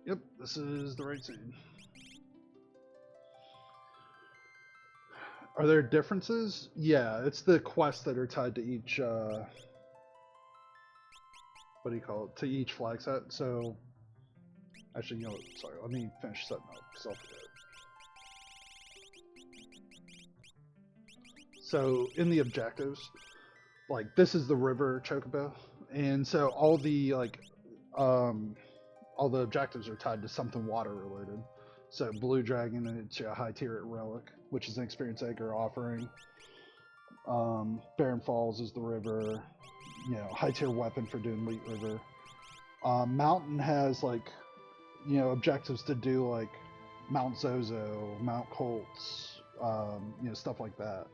Yep, this is the right scene. Are there differences? Yeah, it's the quests that are tied to each, what do you call it? To each flag set. So, actually, you know what? Sorry, let me finish setting up because I'll forget. So, in the objectives, like, this is the river Chocobo. And so, um, all the objectives are tied to something water related. So, Blue Dragon, it's a high tier relic, which is an experience acre offering. Barren Falls is the river, you know, high tier weapon for doing Wheat River. Mountain has like, you know, objectives to do like Mount Zozo, Mount Colts, you know, stuff like that.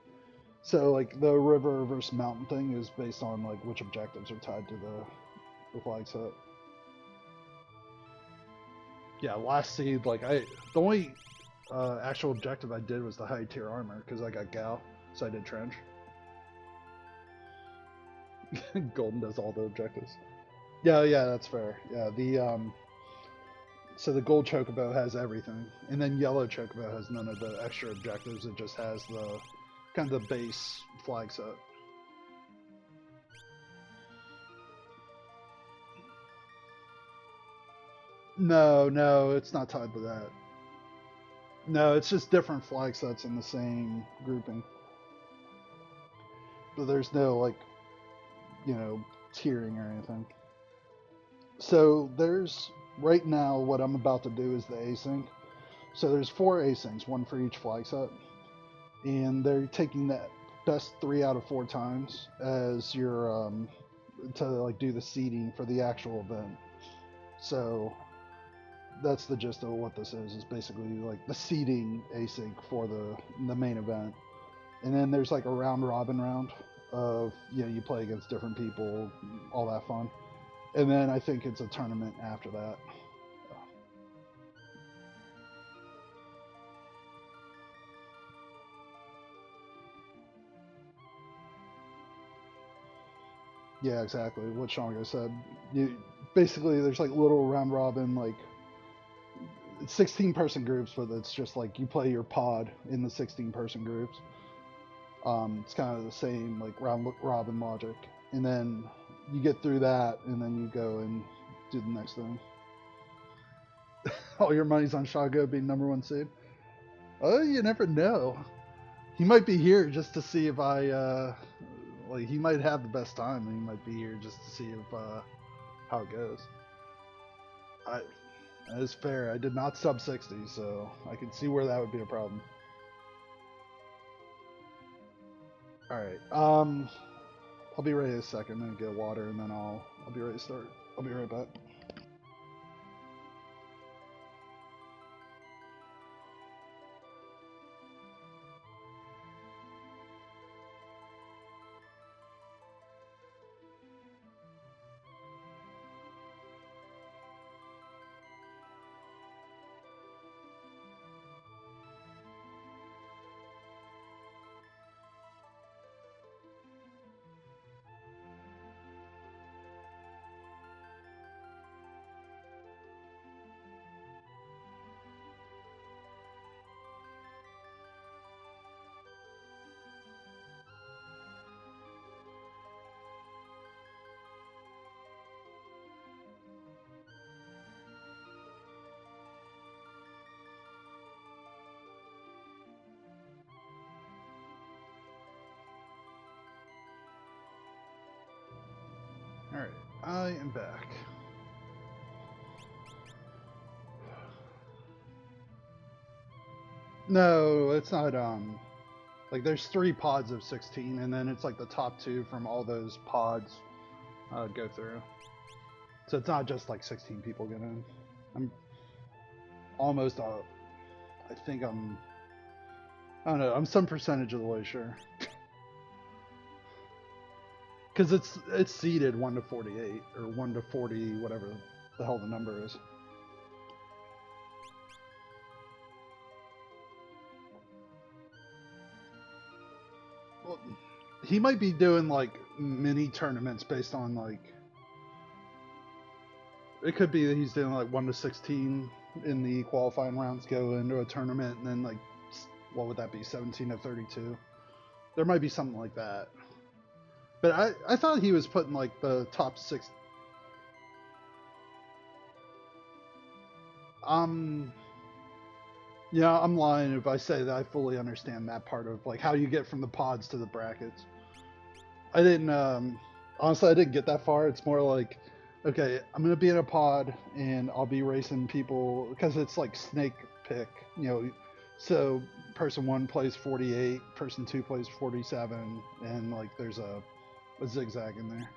So like the river versus mountain thing is based on like which objectives are tied to the flag set. Yeah, last seed like the only actual objective I did was the high tier armor because I got Gal, so I did trench. Golden does all the objectives. Yeah, yeah, that's fair. Yeah, the so the gold chocobo has everything, and then yellow chocobo has none of the extra objectives. It just has the kind of the base flag set. No, no, it's not tied to that. No, it's just different flag sets in the same grouping. But there's no like, you know, tiering or anything. So there's right now what I'm about to do is the async. So there's four asyncs, one for each flag set, and they're taking that best 3 out of 4 times as your to like do the seeding for the actual event. So that's the gist of what this is basically like the seeding async for the main event. And then there's like a round robin round of, you know, you play against different people, all that fun. And then I think it's a tournament after that. Yeah, exactly what Shango said. You basically there's like little round robin like 16 person groups, but it's just like you play your pod in the 16-person groups. It's kind of the same like round robin logic, and then you get through that, and then you go and do the next thing. All your money's on Shango being number one seed. Oh, you never know. He might be here just to see if I like. He might have the best time, and he might be here just to see if how it goes. I That is fair. I did not sub 60, so I can see where that would be a problem. All right. I'll be ready in a second and get water, and then I'll be ready to start. I'll be right back. All right, I am back. No, it's not. Like there's 3 pods of 16, and then it's like the top two from all those pods go through. So it's not just like 16 people get in. I'm almost. I think I'm. I don't know. I'm some percentage of the way sure. Because it's seeded 1 to 48 or 1 to 40, whatever the hell the number is. Well, he might be doing like mini tournaments based on like It could be that he's doing like 1 to 16 in the qualifying rounds, go into a tournament, and then like, what would that be, 17 to 32? There might be something like that. But I thought he was putting like the top 6. Yeah, I'm lying if I say that I fully understand that part of like how you get from the pods to the brackets. I didn't honestly I didn't get that far. It's more like, okay, I'm gonna be in a pod and I'll be racing people because it's like snake pick, you know. So person 1 plays 48, person 2 plays 47, and like there's a zigzag in there.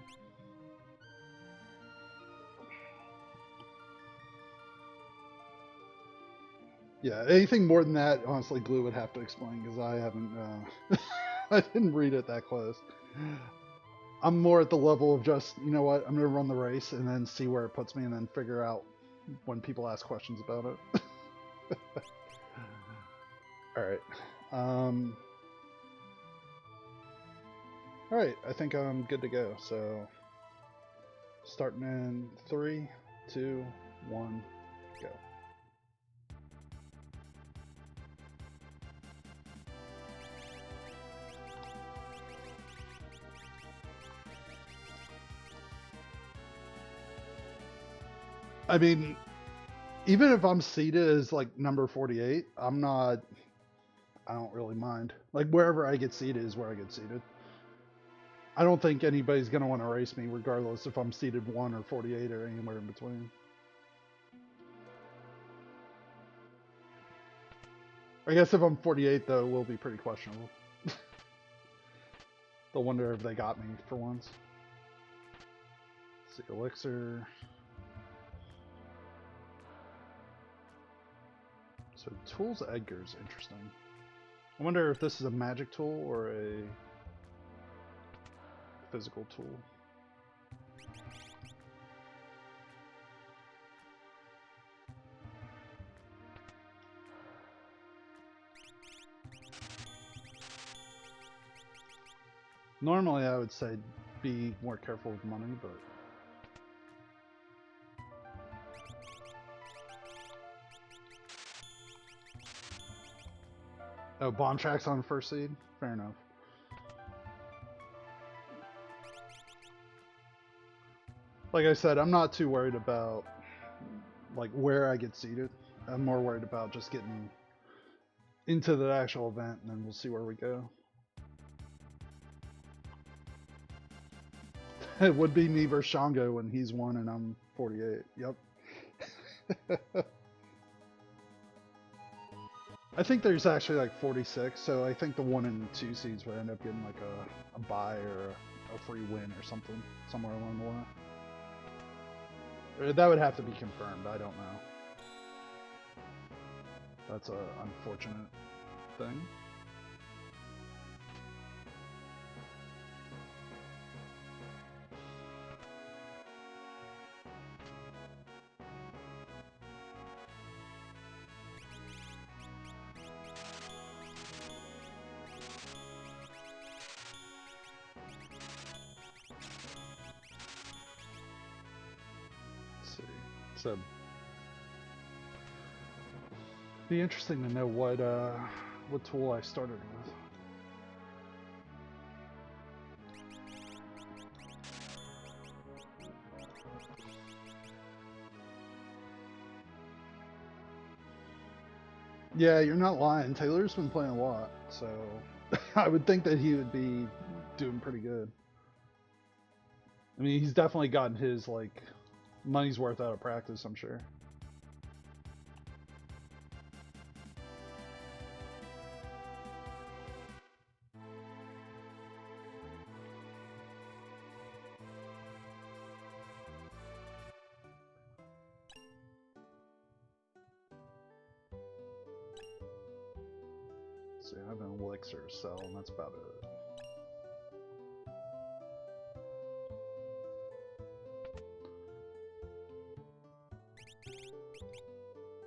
Yeah, anything more than that, honestly, Glue would have to explain because I haven't. I didn't read it that close. I'm more at the level of just, you know what, I'm gonna run the race and then see where it puts me, and then figure out when people ask questions about it. All right. All right. I think I'm good to go. So, starting in 3, 2, 1, go. I mean, even if I'm seated as like number 48, I'm not. I don't really mind. Like wherever I get seated is where I get seated. I don't think anybody's gonna want to race me, regardless if I'm seated 1 or 48 or anywhere in between. I guess if I'm 48, though, it will be pretty questionable. They'll wonder if they got me for once. Let's see, Elixir. So Tools Edgar's interesting. I wonder if this is a magic tool or a physical tool. Normally I would say be more careful with money, but... Oh, bomb tracks on first seed? Fair enough. Like I said, I'm not too worried about like where I get seated. I'm more worried about just getting into the actual event, and then we'll see where we go. It would be me versus Shango when he's 1 and I'm 48. Yep. I think there's actually like 46, so I think the 1 and 2 seeds would end up getting like a bye or a free win or something, somewhere along the line. That would have to be confirmed, I don't know. That's an unfortunate thing. So, be interesting to know what tool I started with. Yeah, you're not lying. Taylor's been playing a lot, so I would think that he would be doing pretty good. I mean, he's definitely gotten his like money's worth out of practice, I'm sure. So I have an elixir to sell, and that's about it.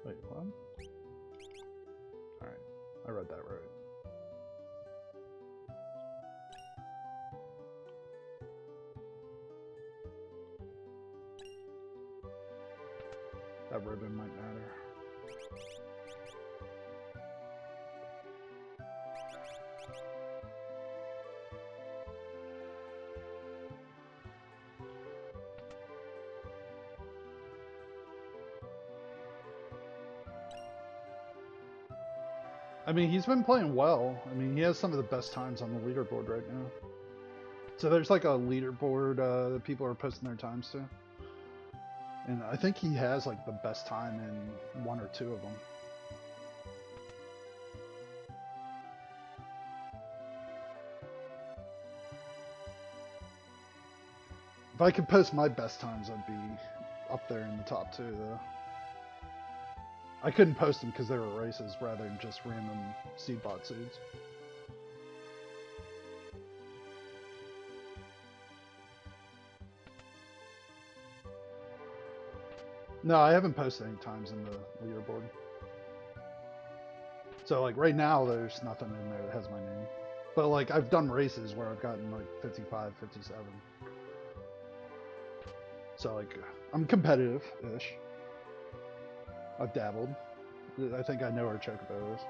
Wait, what? Alright, I read that right. That ribbon might matter. I mean, he's been playing well. I mean, he has some of the best times on the leaderboard right now. So there's like a leaderboard that people are posting their times to. And I think he has like the best time in one or two of them. If I could post my best times, I'd be up there in the top two, though. I couldn't post them because they were races rather than just random seed bot seeds. No, I haven't posted any times in the leaderboard. So like right now, there's nothing in there that has my name. But like I've done races where I've gotten like 55, 57. So like I'm competitive-ish. I've dabbled. I think I know where Chocobo is.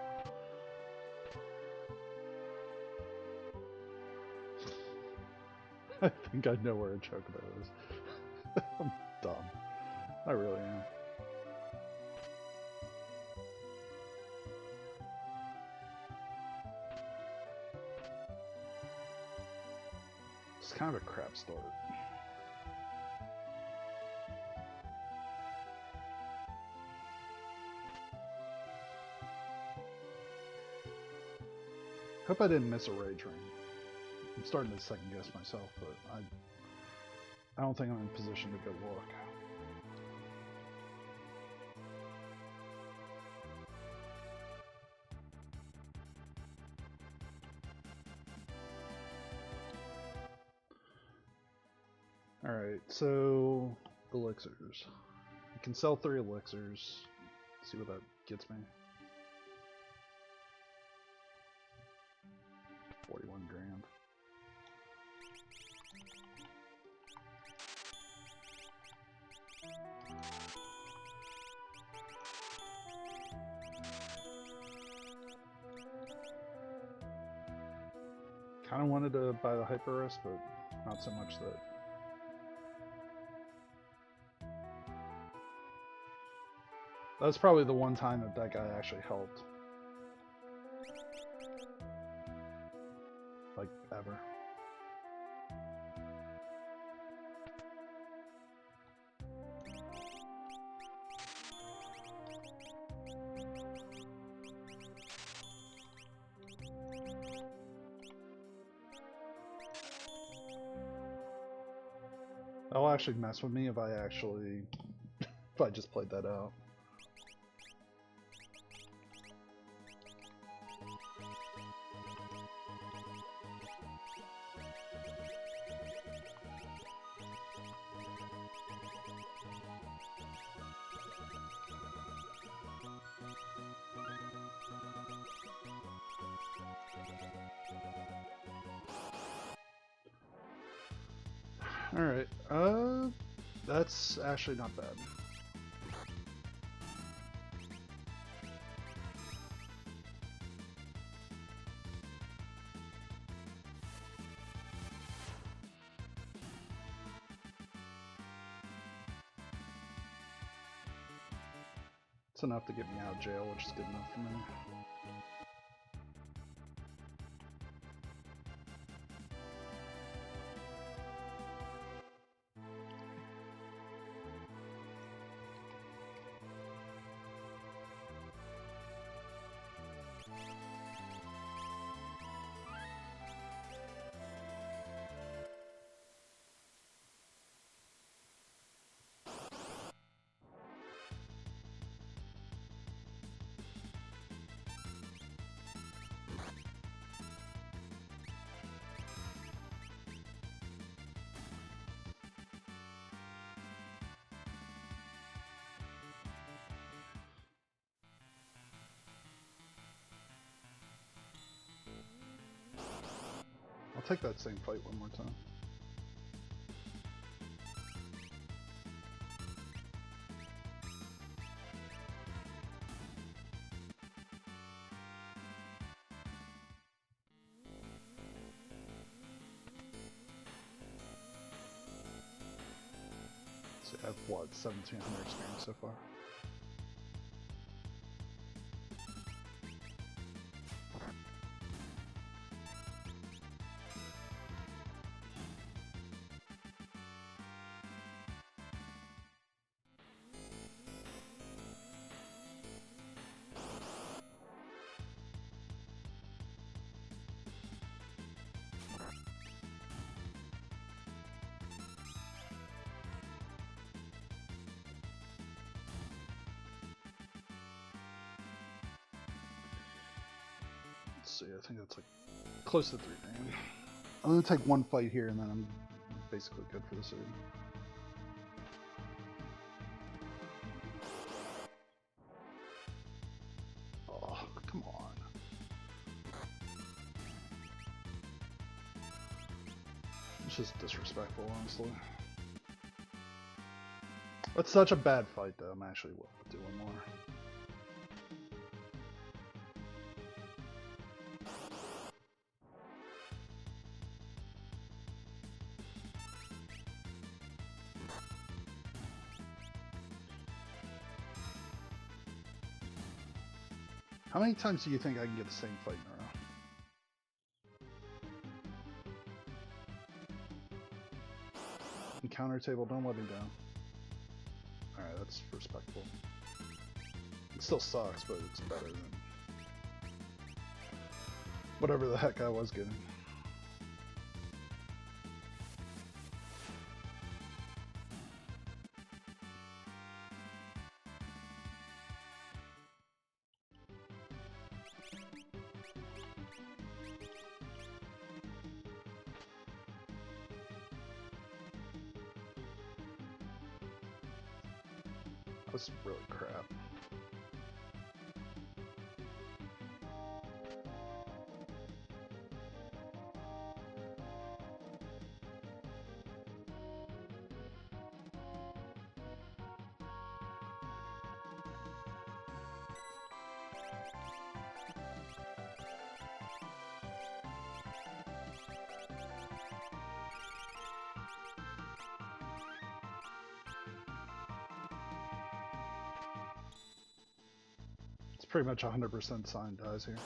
I think I know where a Chocobo is. I'm dumb. I really am. It's kind of a crap start. Hope I didn't miss a raid train. I'm starting to second guess myself, but I don't think I'm in position to go look. Alright, so elixirs. You can sell 3 elixirs. See what that gets me. 41 grand. Kind of wanted to buy the hyper rest, but not so much that. That's probably the one time that guy actually helped. Like, ever. That'll actually mess with me if I just played that out. Alright, that's actually not bad. It's enough to get me out of jail, which is good enough for me. I'll take that same fight one more time. So I have what, 1700 experience so far. Let's see, I think that's like close to 3 grand. I'm gonna take one fight here and then I'm basically good for the city. Oh, come on. It's just disrespectful, honestly. That's such a bad fight, though. I'm actually willing to do one more. How many times do you think I can get the same fight in a row? Encounter table, don't let me down. Alright, that's respectable. It still sucks, but it's better than whatever the heck I was getting. That's really crap. It's pretty much 100% signed dies here.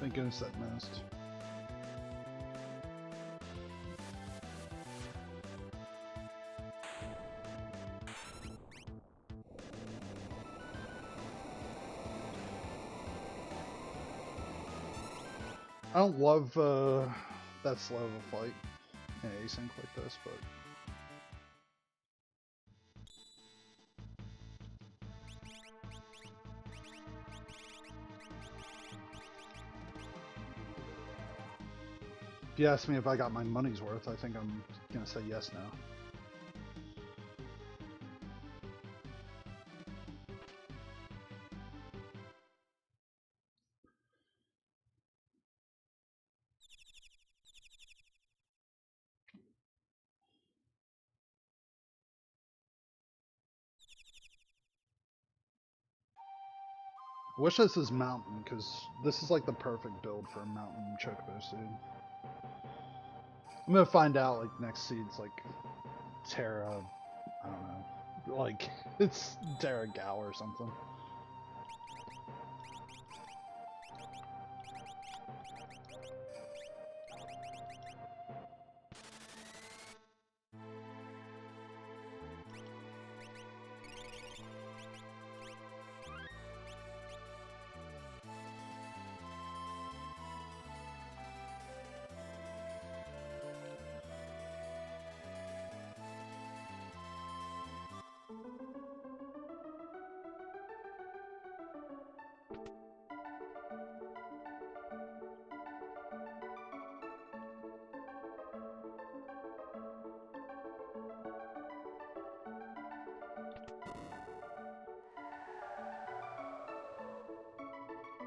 Thank goodness that missed. I don't love that slow of a fight in async like this, but if you ask me if I got my money's worth, I think I'm gonna say yes now. I wish this is mountain, because this is like the perfect build for a mountain Chocobo seed. I'm gonna find out like next seed's like Terra, I don't know, like it's Terra Gal or something.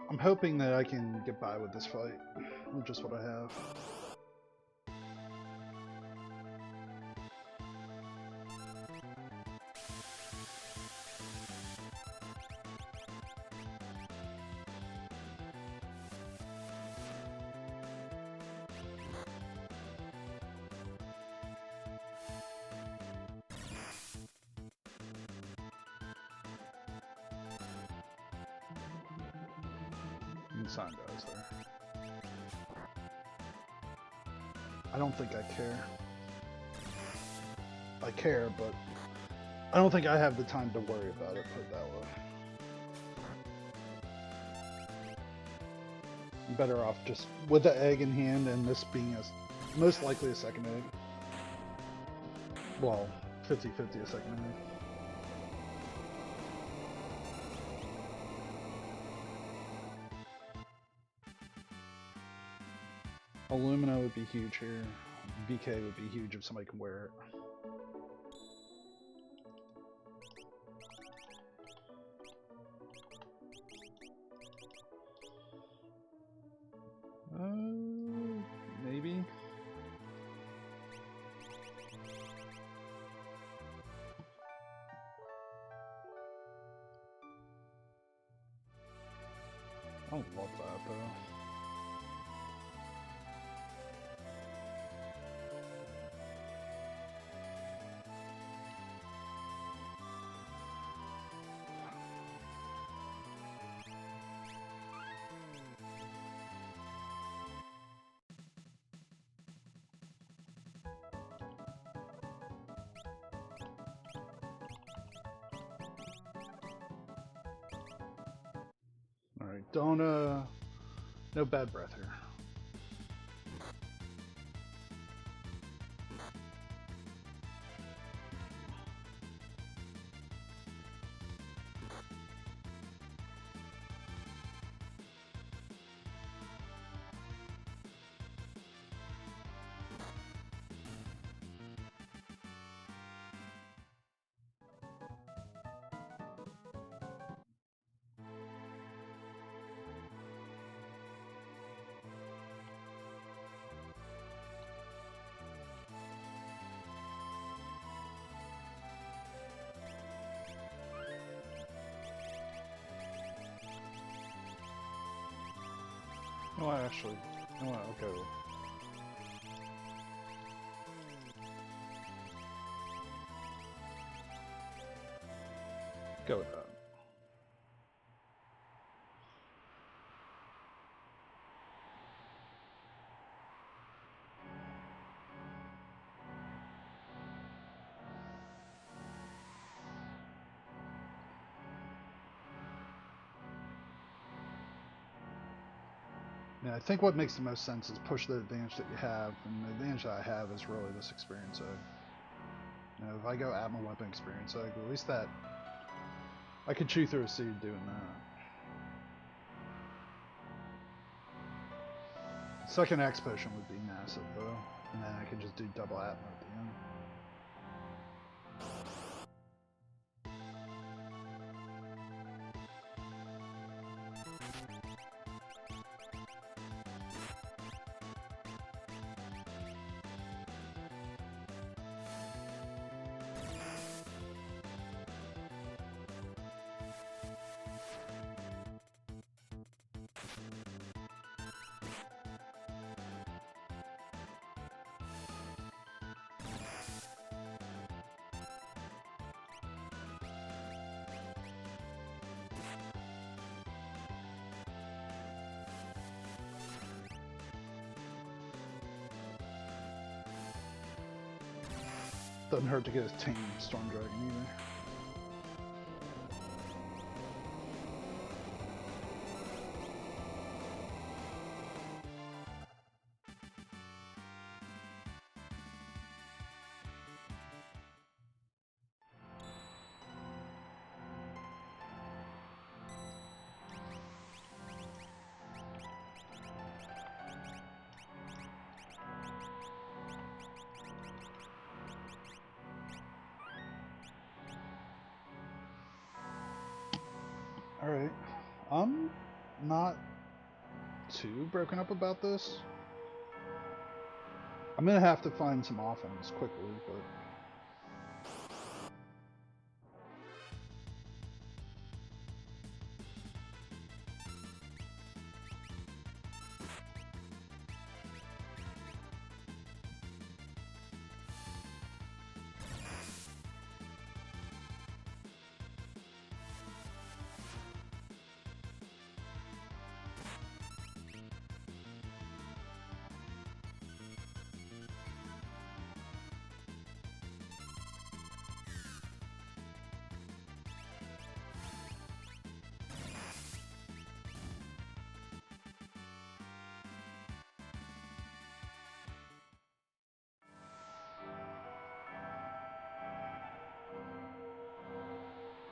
I'm hoping that I can get by with this fight with just what I have. Sign guys there. I don't think I care. I care, but I don't think I have the time to worry about it, put it that way. I'm better off just with the egg in hand and this being most likely a second egg. Well, 50-50 a second egg. Illumina would be huge here. VK would be huge if somebody can wear it. Maybe. I don't love that though. Alright, don't, no bad breath here. No, I actually, no, I'll go. Go with that. Yeah, I think what makes the most sense is push the advantage that you have, and the advantage that I have is really this experience egg. You know, if I go at my weapon experience egg, at least that I could chew through a seed doing that. Second X potion would be massive though, and then I could just do double atmo at the end. Doesn't hurt to get a tame Storm Dragon either. Alright. not too broken up about this. I'm gonna have to find some offense quickly, but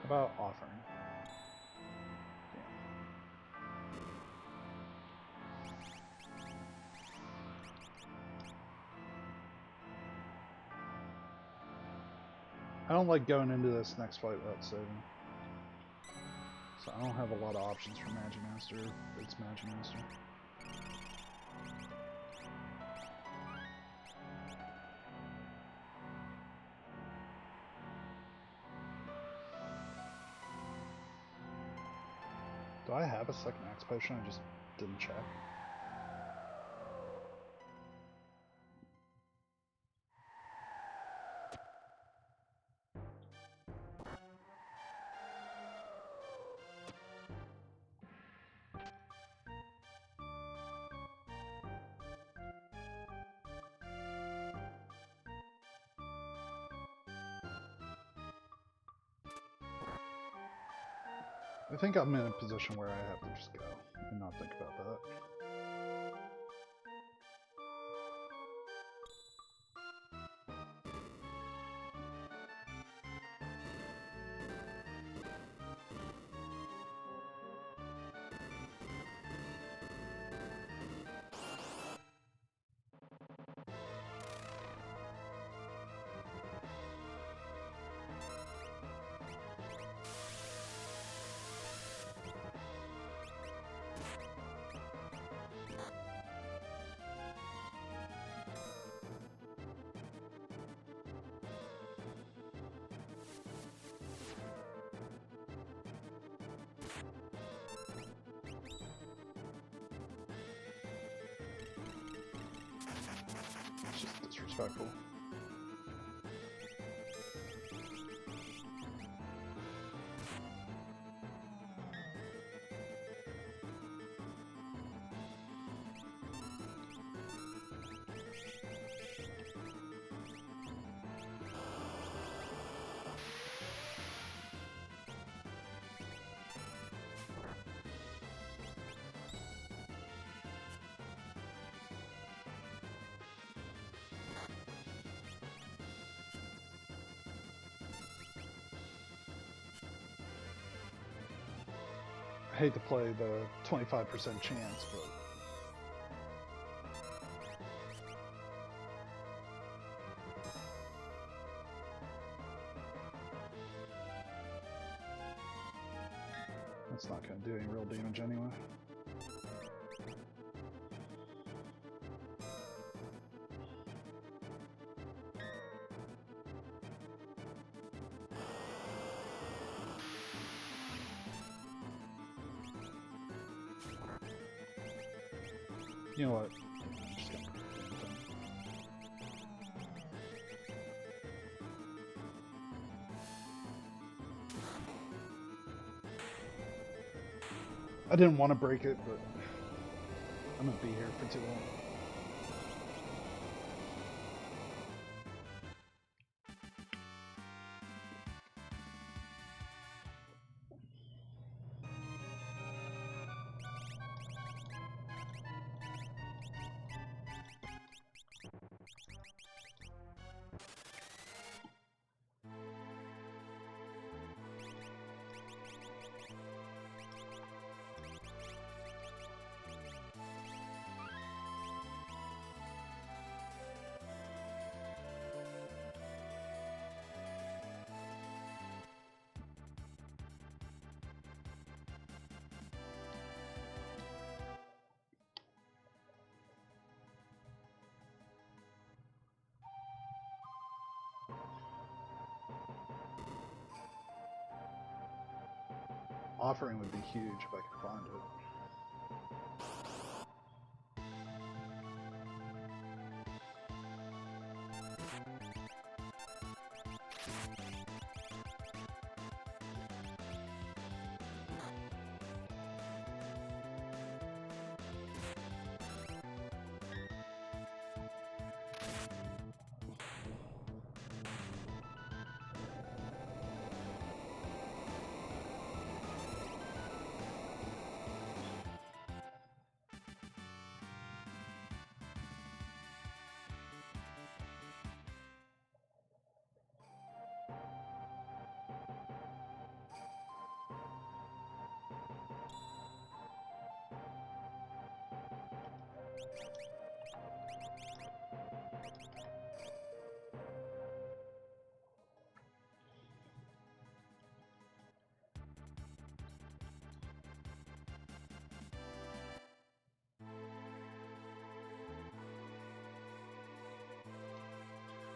about offering. I don't like going into this next fight without saving. So I don't have a lot of options for Magimaster. It's Magimaster. Do I have a second Axe Potion? I just didn't check. I think I'm in a position where I have to just go and not think about that. It's just disrespectful. I hate to play the 25% chance, but that's not going to do any real damage anyway. You know what? I'm just gonna... I didn't want to break it, but I'm gonna be here for too long. offering would be huge if I could find it.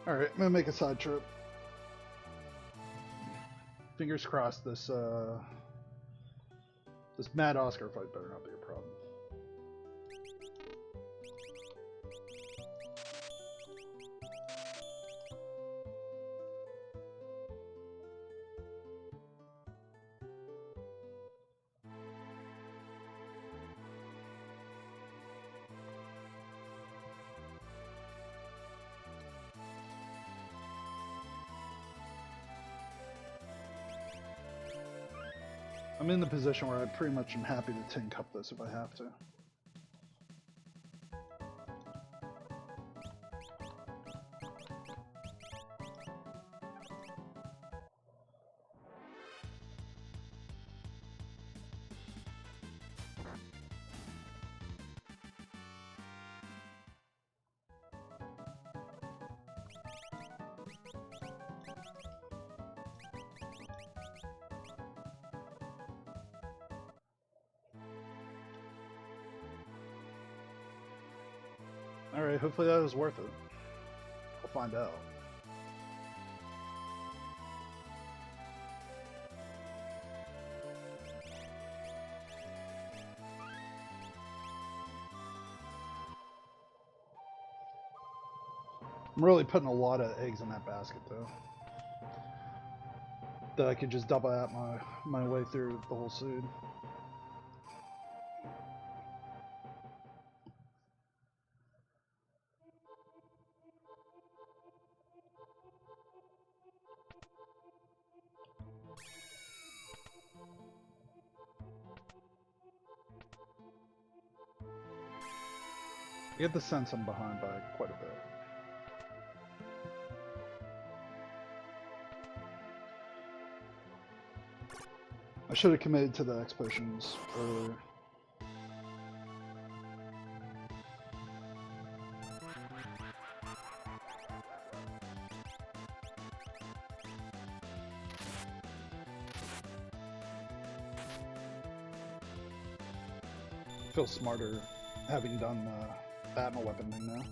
Alright, I'm gonna make a side trip. Fingers crossed this this Mad Oscar fight better not be a problem. I'm in the position where I pretty much am happy to tank up this if I have to. Alright, hopefully that was worth it. We'll find out. I'm really putting a lot of eggs in that basket though. That I could just double out my way through the whole suit. I get the sense I'm behind by quite a bit. I should have committed to the X potions earlier. I feel smarter having done the Atma weapon thing now.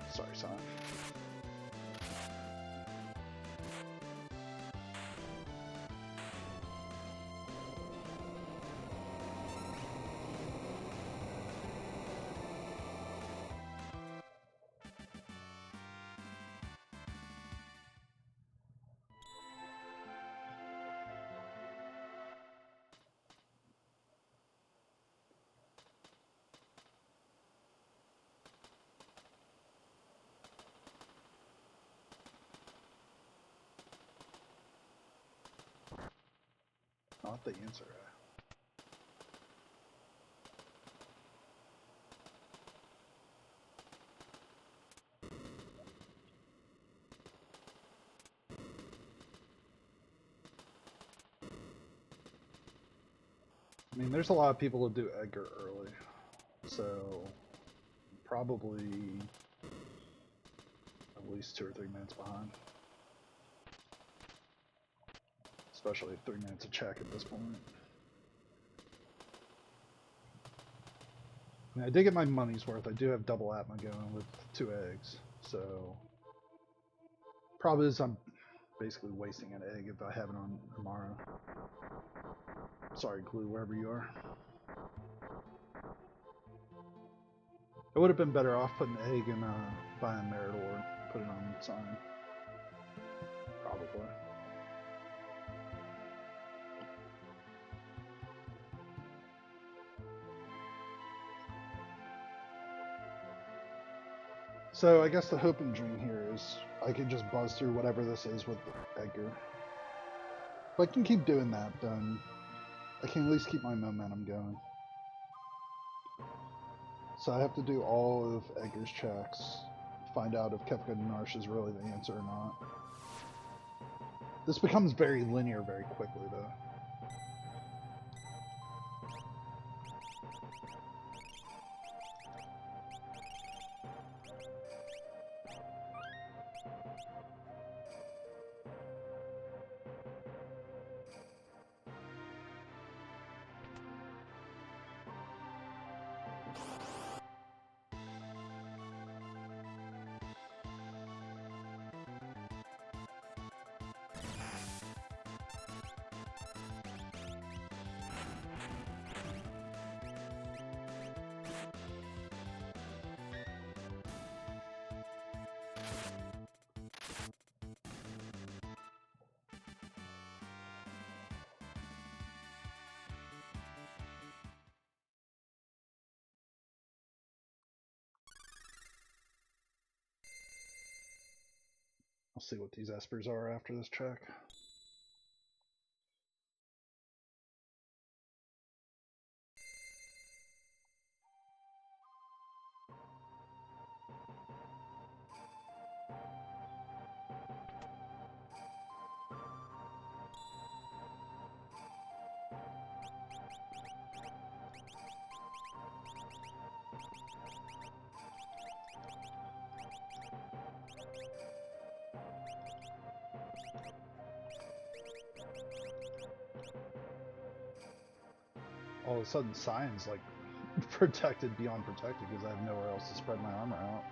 Sorry, son. Not the answer. I mean, there's a lot of people who do Edgar early, so probably at least 2 or 3 minutes behind. especially 3 minutes of check at this point. I mean, I did get my money's worth. I do have double Atma going with 2 eggs, so problem is I'm basically wasting an egg if I have it on tomorrow. Sorry, Glue, wherever you are. I would have been better off putting an egg in buying Merit Ore, put it on sign. Probably. So I guess the hope and dream here is I can just buzz through whatever this is with Edgar. If I can keep doing that, then I can at least keep my momentum going. So I have to do all of Edgar's checks, find out if Kefka Narsh is really the answer or not. This becomes very linear very quickly, though. I'll see what these espers are after this check. All of a sudden, Cyan's like protected beyond protected because I have nowhere else to spread my armor out.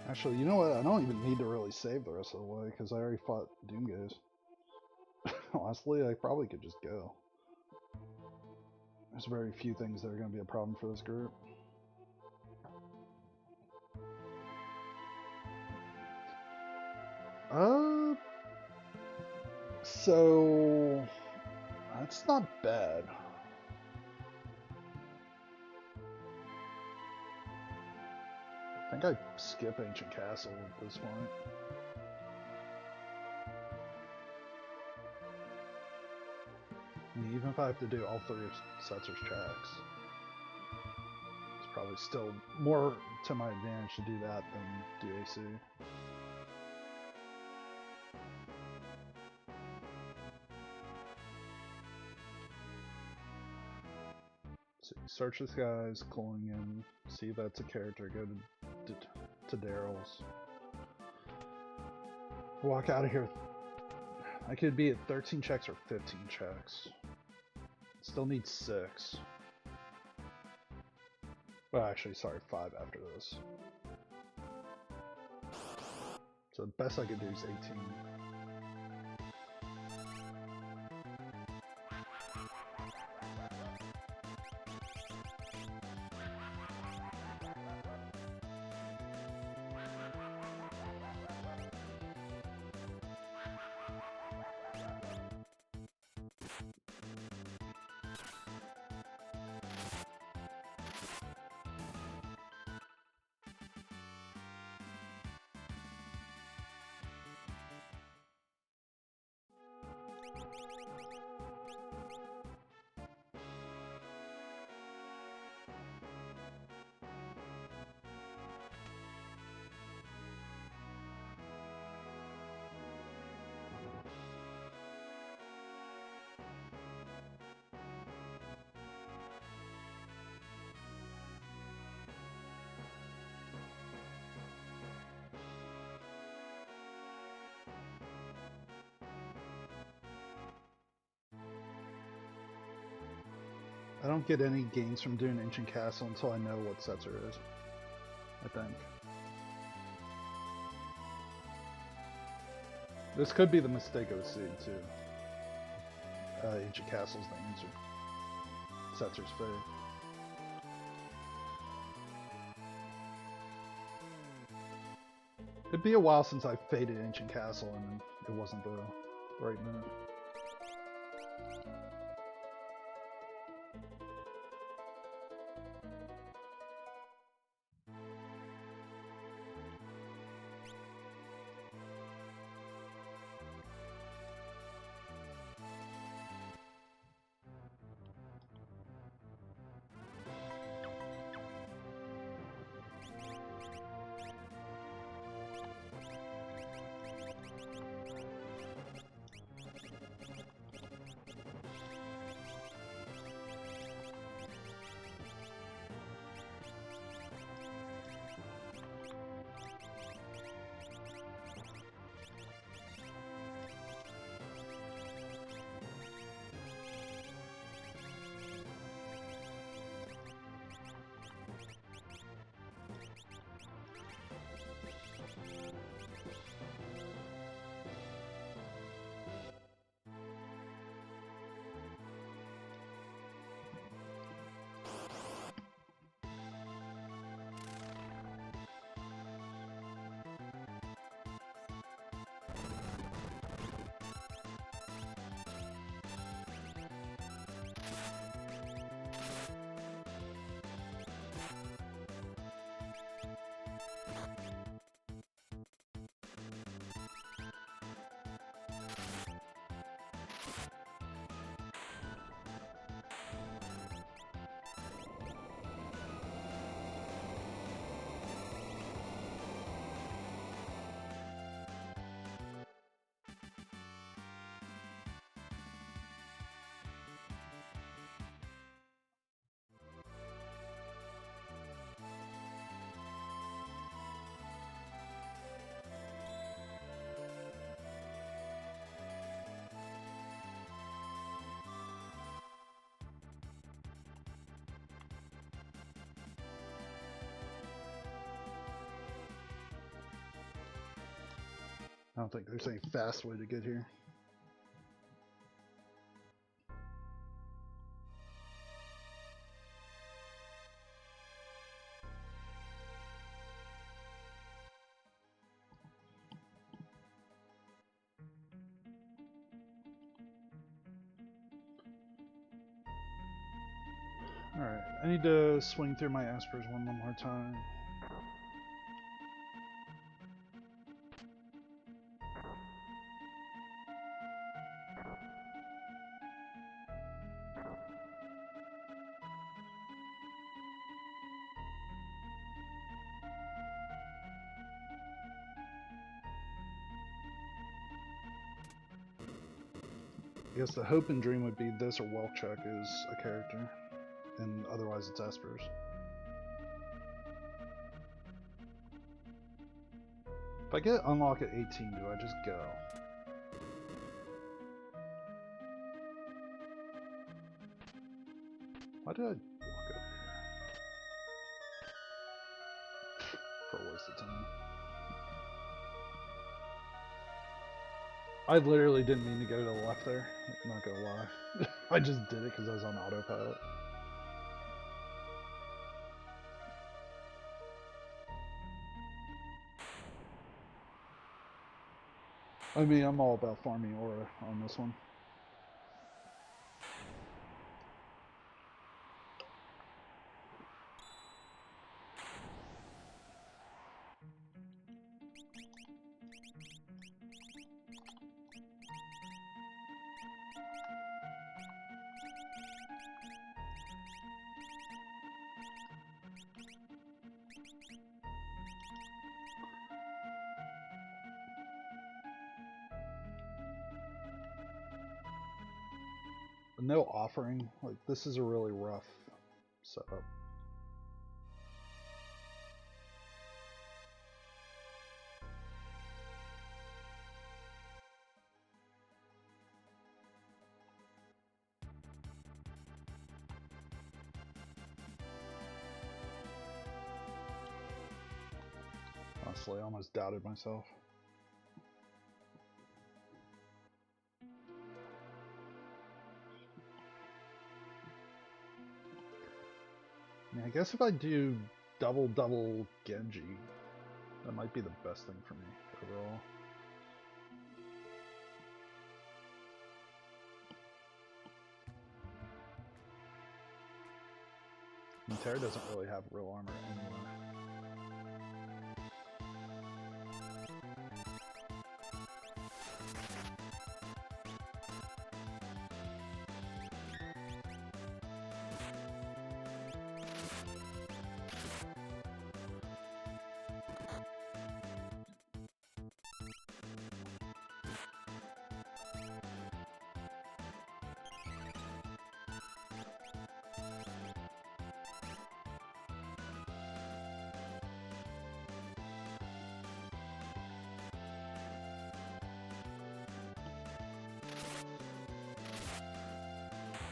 Actually, you know what? I don't even need to really save the rest of the way because I already fought Doomgaze. Honestly, I probably could just go. There's very few things that are going to be a problem for this group. So that's not bad. I think I skip Ancient Castle at this point. I mean, even if I have to do all 3 of Setzer's checks, it's probably still more to my advantage to do that than do AC. So you search the skies, calling in, see if that's a character, go to Daryl's. Walk out of here. I could be at 13 checks or 15 checks. Still need 6. Well, actually, sorry, 5 after this. So the best I could do is 18. I don't get any gains from doing Ancient Castle until I know what sets there is, I think. This could be the mistake of the seed, too. Ancient Castle's the answer. Setzer's fade. It'd be a while since I faded Ancient Castle and it wasn't the right move. I don't think there's any fast way to get here. Alright, I need to swing through my Aspers one more time. I guess the hope and dream would be this or Welkchuck is a character, and otherwise it's Espers. If I get unlock at 18, do I just go? Why did I walk over here? For a waste of time. I literally didn't mean to go to the left there, I'm not gonna lie. I just did it because I was on autopilot. I mean, I'm all about farming aura on this one. No offering, like this is a really rough setup. honestly almost doubted myself. I mean, I guess if I do double Genji, that might be the best thing for me overall. And Terra doesn't really have real armor anyway.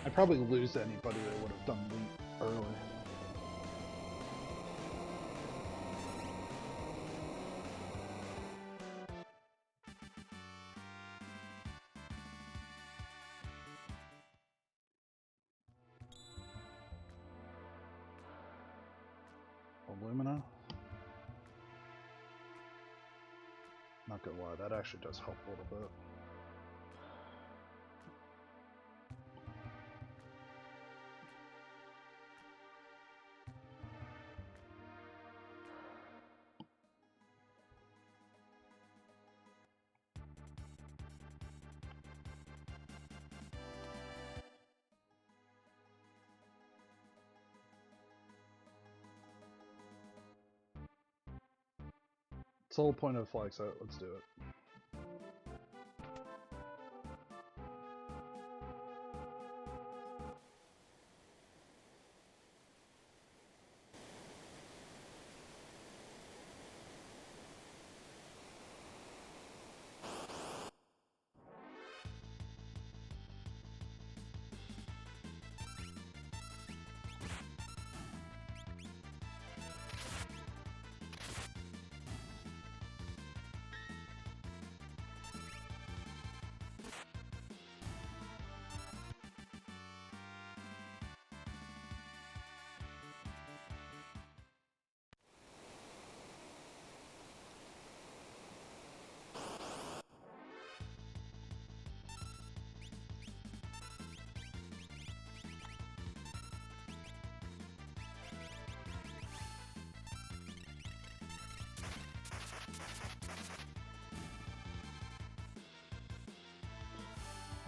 I'd probably lose to anybody that would have done leap early. Illumina? Not gonna lie, that actually does help a little bit. It's the whole point of flagset, let's do it.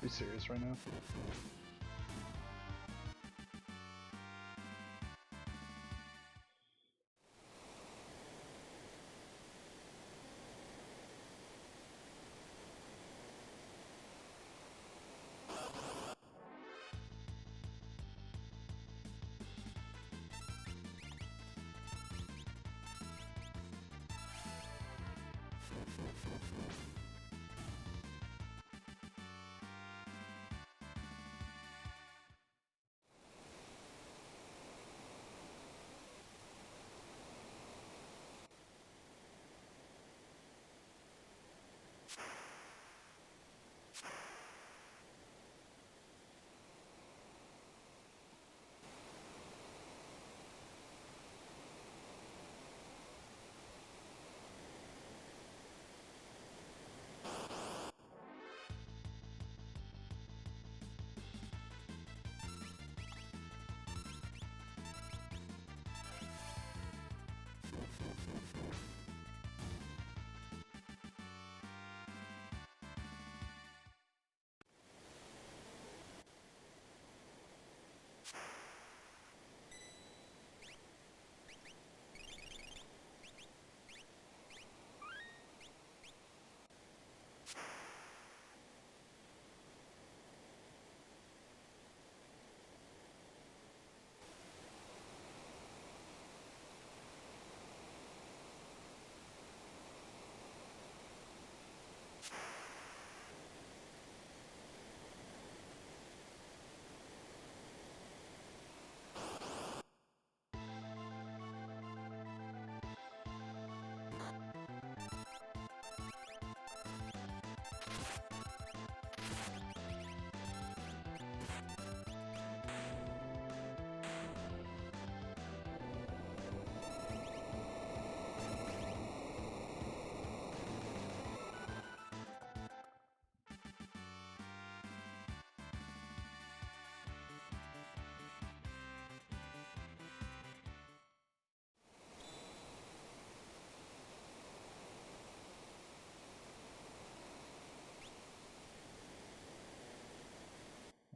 Are you serious right now?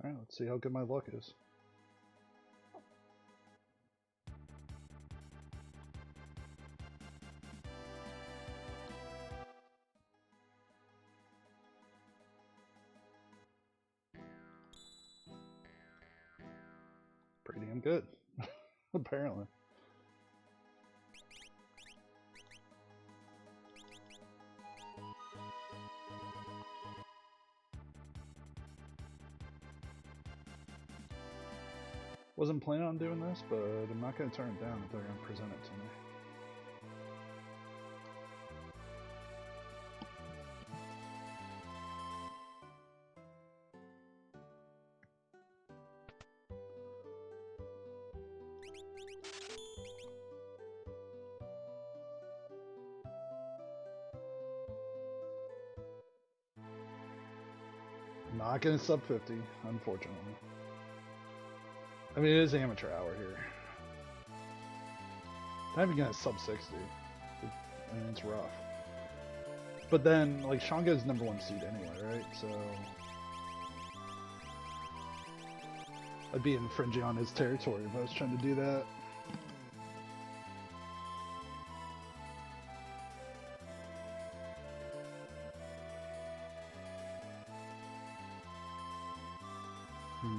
Alright, let's see how good my luck is. Pretty damn good, apparently. Wasn't planning on doing this, but I'm not going to turn it down if they're going to present it to me. Not going to sub 50, unfortunately. I mean, it is amateur hour here. Not even going to sub 60. I mean, it's rough. But then, like, Shanga's #1 seed anyway, right? So I'd be infringing on his territory if I was trying to do that.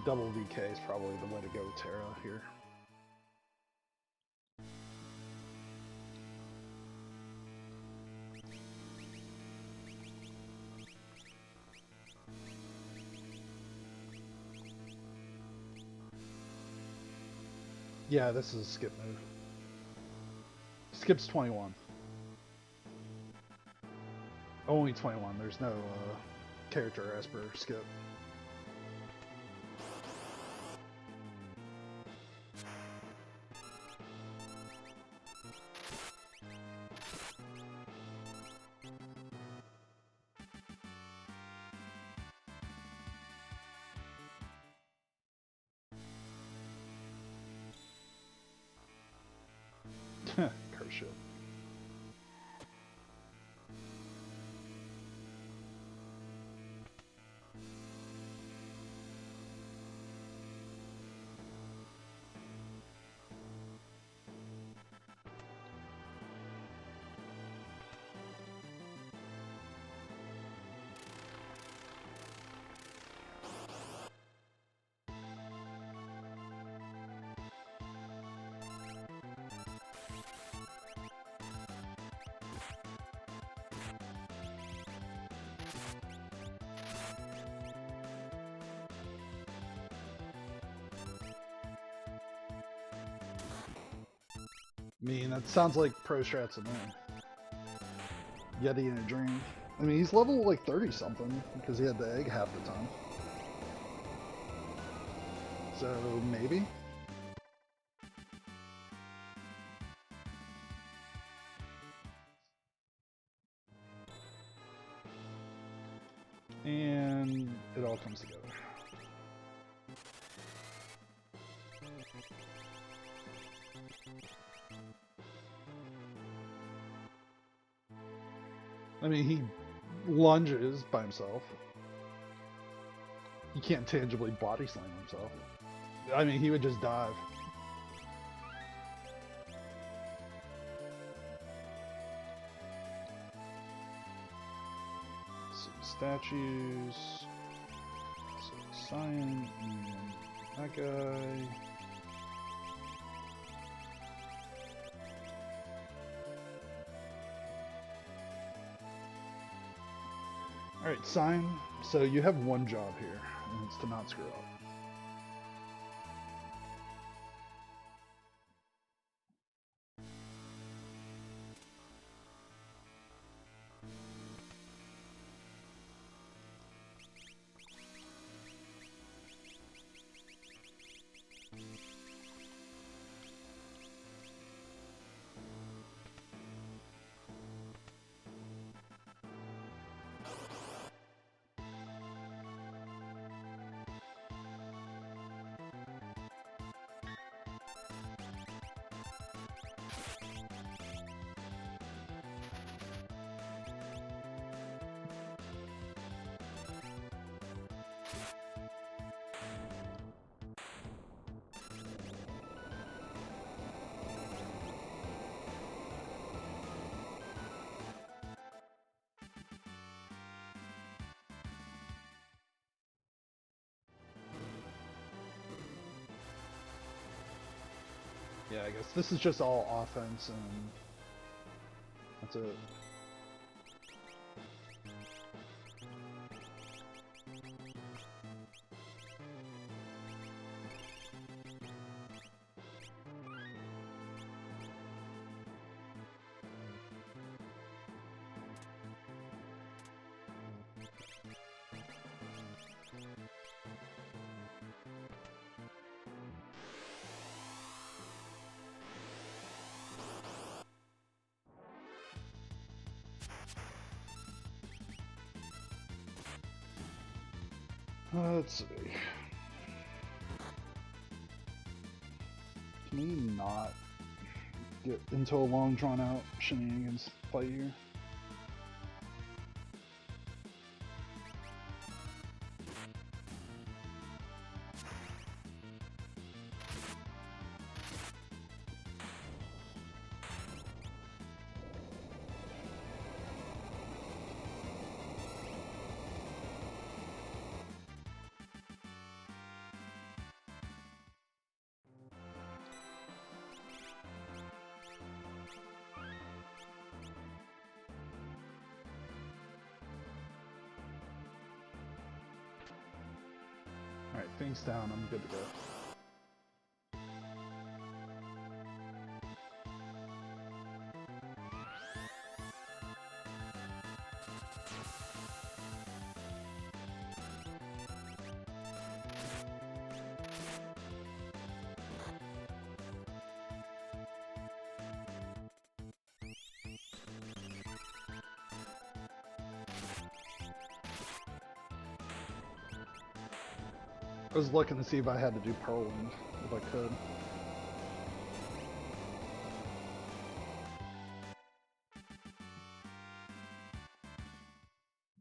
Double VK is probably the way to go with Terra here. Yeah, this is a skip move. Skip's 21. Only 21. There's no character Esper skip. Curse shit. I mean, that sounds like pro strats to me. Yeti in a dream. I mean, he's level like 30 something because he had the egg half the time. So maybe. And it all comes together. I mean, he lunges by himself. He can't tangibly body slam himself. I mean, he would just dive. Some statues. Some Cyan. And that guy. Alright, Sign. So you have one job here, and it's to not screw up. yeah, I guess this is just all offense and that's it. Let's see. Can we not get into a long drawn out shenanigans fight here? Alright, things down, I'm good to go. I was looking to see if I had to do Pearl Wind, if I could.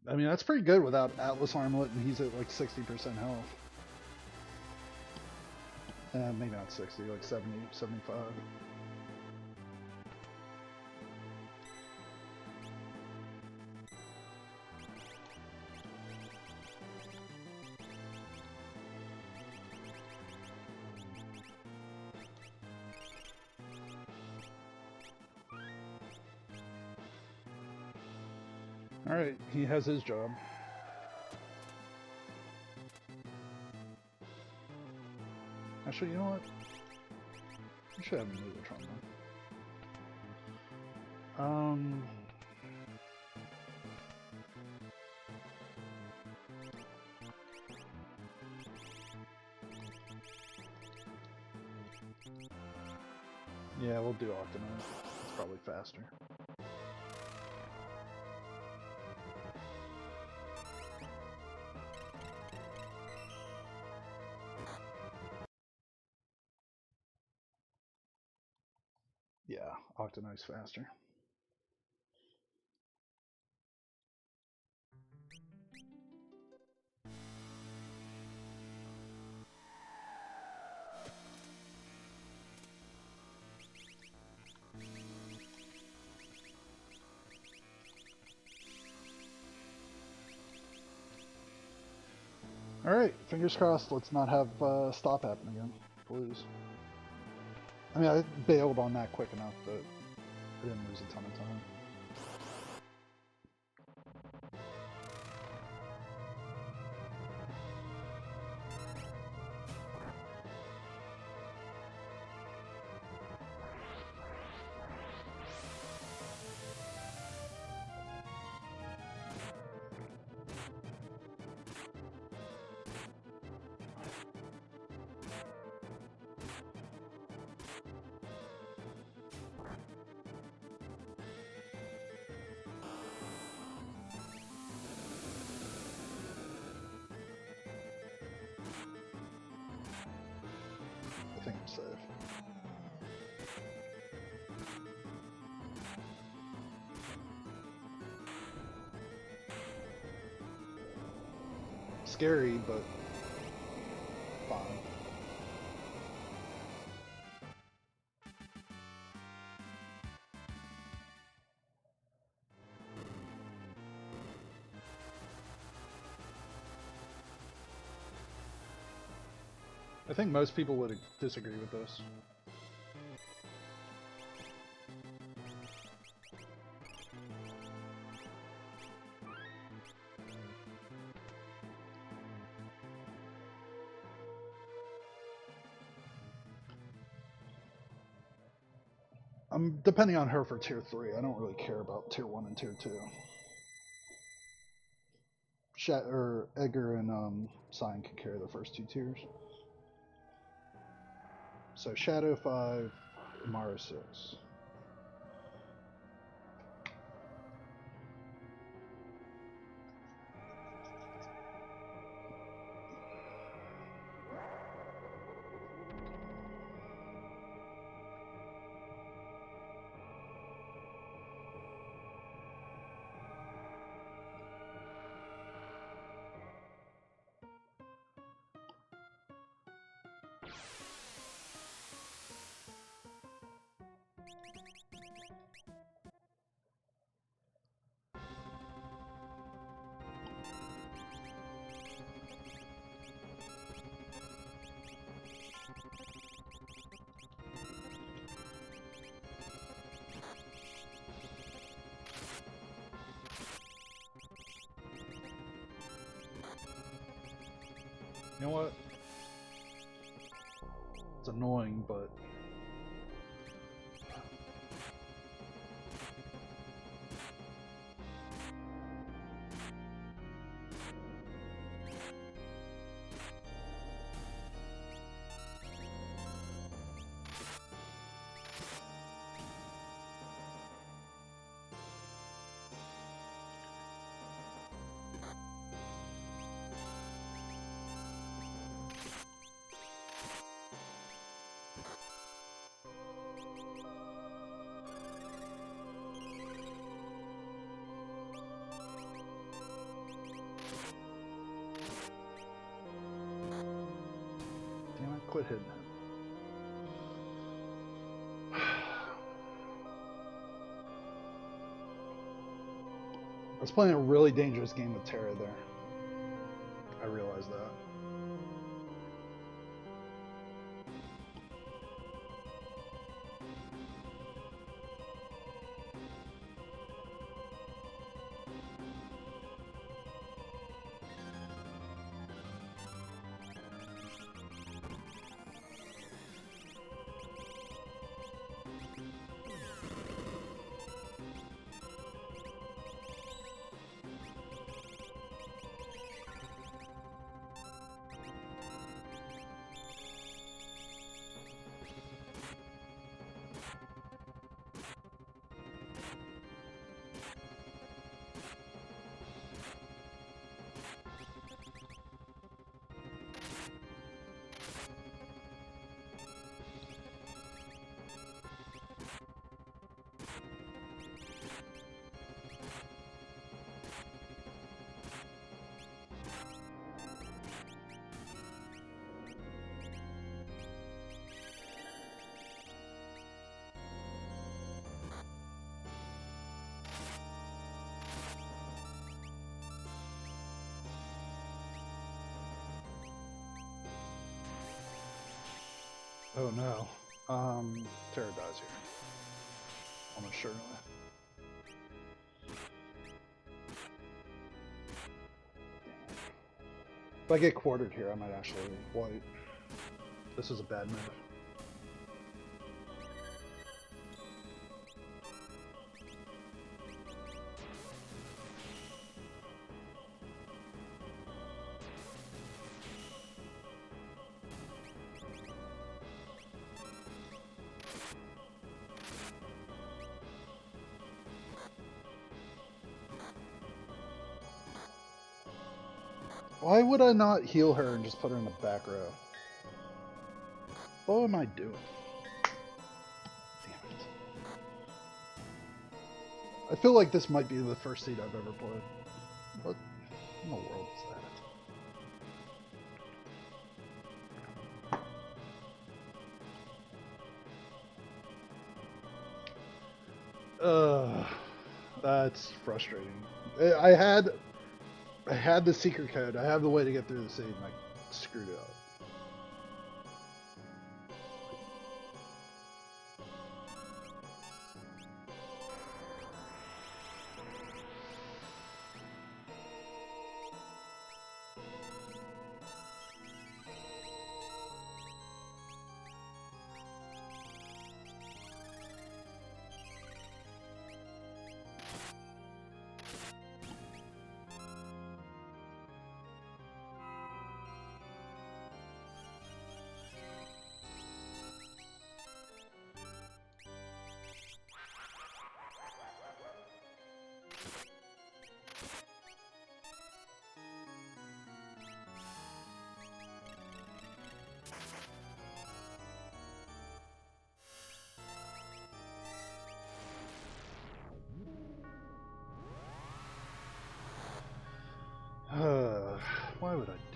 I mean, that's pretty good without Atlas Armlet, and he's at like 60% health. Maybe not 60, like 70, 75. Alright, he has his job. Actually, you know what? I should have moved the trombone. Yeah, we'll do Octonite. It's probably faster. Yeah, Octonite's faster. Alright, fingers crossed, let's not have stop happen again, please. I mean, I bailed on that quick enough that I didn't lose a ton of time. I think I'm safe. Scary, but fine. I think most people would disagree with this. I'm depending on her for tier 3. I don't really care about tier 1 and tier 2. Edgar and Sign can carry the first 2 tiers. So Shadow 5, Imara 6. You know what? It's annoying, but damn it, quit hitting him. I was playing a really dangerous game with Terra there. I realized that. Oh no. Terra dies here. Almost certainly. If I get quartered here, I might actually white. This is a bad move. Why would I not heal her and just put her in the back row? What am I doing? Damn it. I feel like this might be the first seed I've ever played. What in the world is that? That's frustrating. I had the secret code. I have the way to get through the seed, and I screwed it up.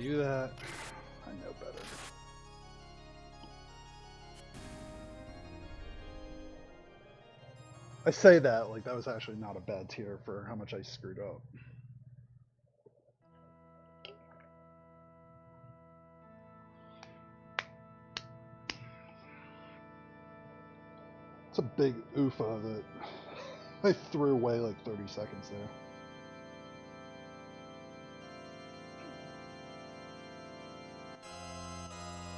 do that. I know better. I say that like that was actually not a bad tier for how much I screwed up. It's a big oofa that I threw away like 30 seconds there.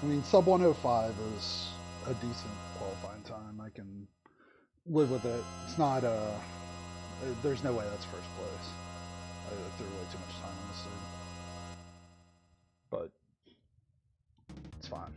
I mean, sub 105 is a decent qualifying time. I can live with it. It's not there's no way that's first place. I threw way too much time on this thing. But it's fine.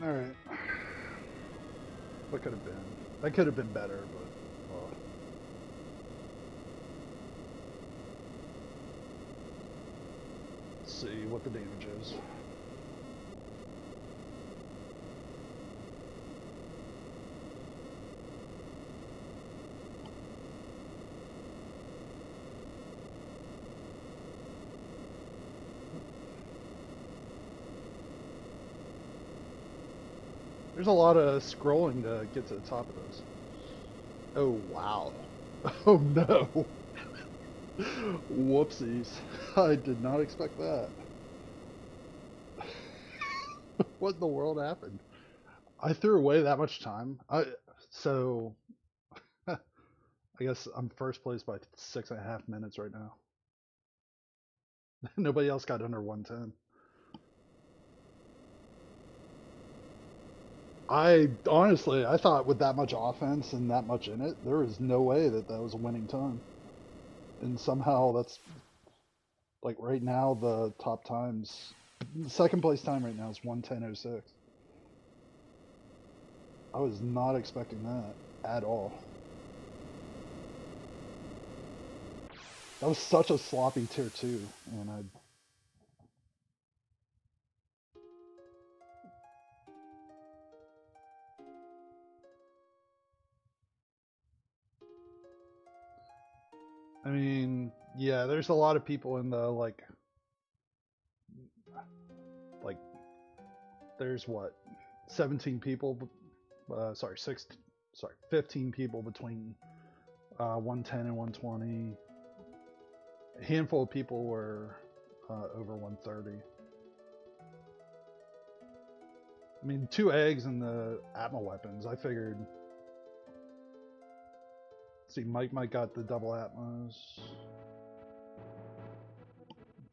All right. What could have been? That could have been better, but well. Let's see what the damage is. There's a lot of scrolling to get to the top of this. Oh, wow. Oh, no. Whoopsies. I did not expect that. What in the world happened? I threw away that much time. So, I guess I'm first place by 6.5 minutes right now. Nobody else got under 110. I honestly, I thought with that much offense and that much in it, there was no way that that was a winning time. And somehow that's like right now the top times, the second place time right now is 1:10:06. I was not expecting that at all. That was such a sloppy tier 2, and I mean, yeah, there's a lot of people in the like there's what 17 people, sorry 15 people between 110 and 120. A handful of people were over 130. I mean, 2 eggs and the Atma weapons. I figured. See, Mike got the double Atmos.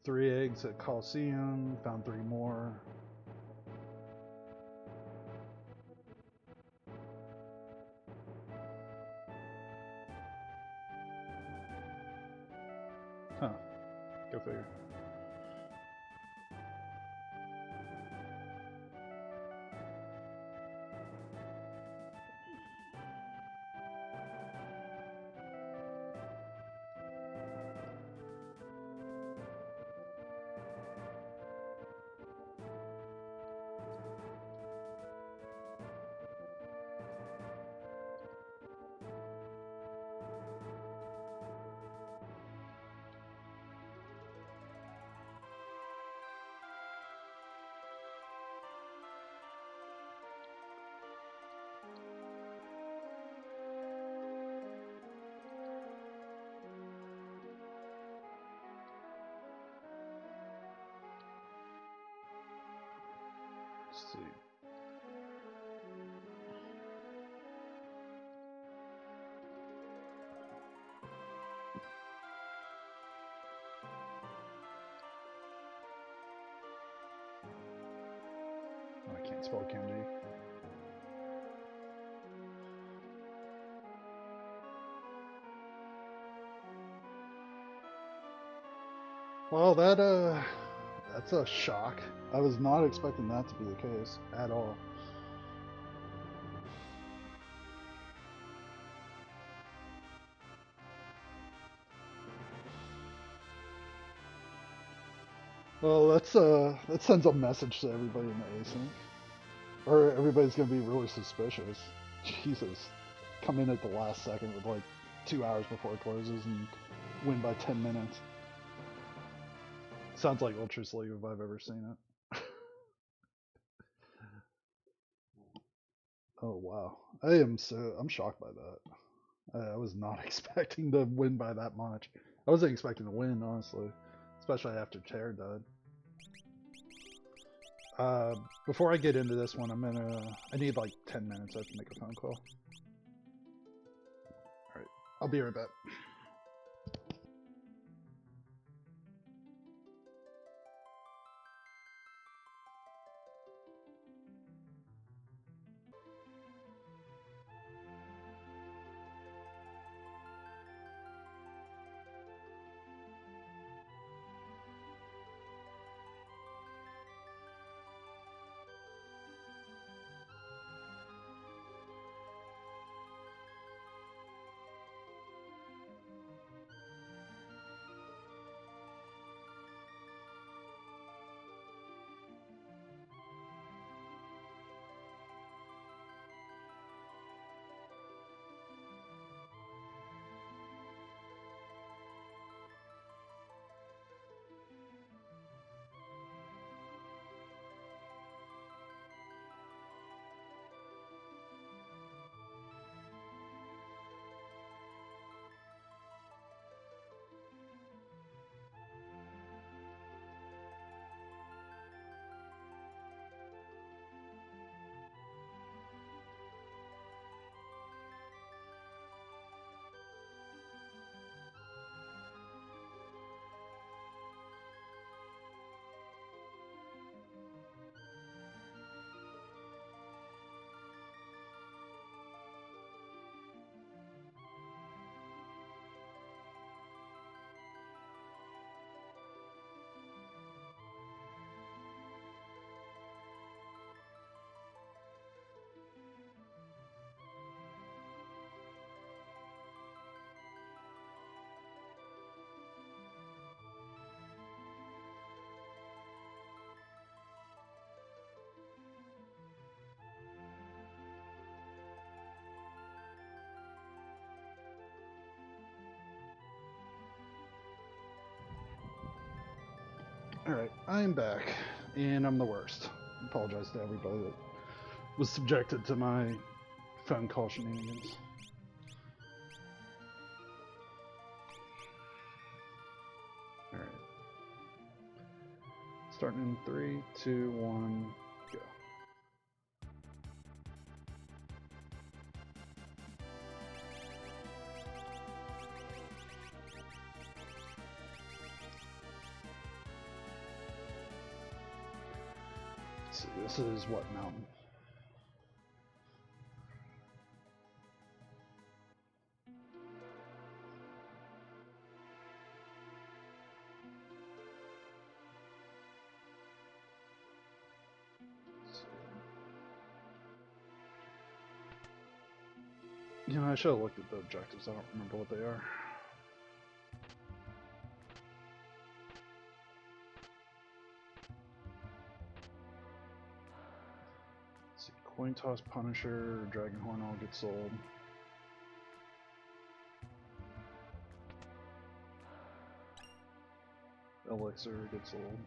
3 eggs at Coliseum. Found 3 more. Huh. Go figure. Let's see. Oh, I can't spelled kanji. Well, that's a shock. I was not expecting that to be the case at all. Well, that sends a message to everybody in the async, or everybody's gonna be really suspicious. Jesus, come in at the last second with like 2 hours before it closes and win by 10 minutes. Sounds like Ultra Sleeve if I've ever seen it. Oh wow, I'm shocked by that. I was not expecting to win by that much. I wasn't expecting to win, honestly, especially after Terror died. Before I get into this one, I need like 10 minutes. I have to make a phone call. Alright, I'll be right back. Alright, I'm back, and I'm the worst. I apologize to everybody that was subjected to my phone call shenanigans. Alright. Starting in 3, 2, 1, go. Let's see, this is what mountain? You know, I should have looked at the objectives. I don't remember what they are. Let's see, coin toss, Punisher, Dragonhorn all get sold. Elixir gets sold.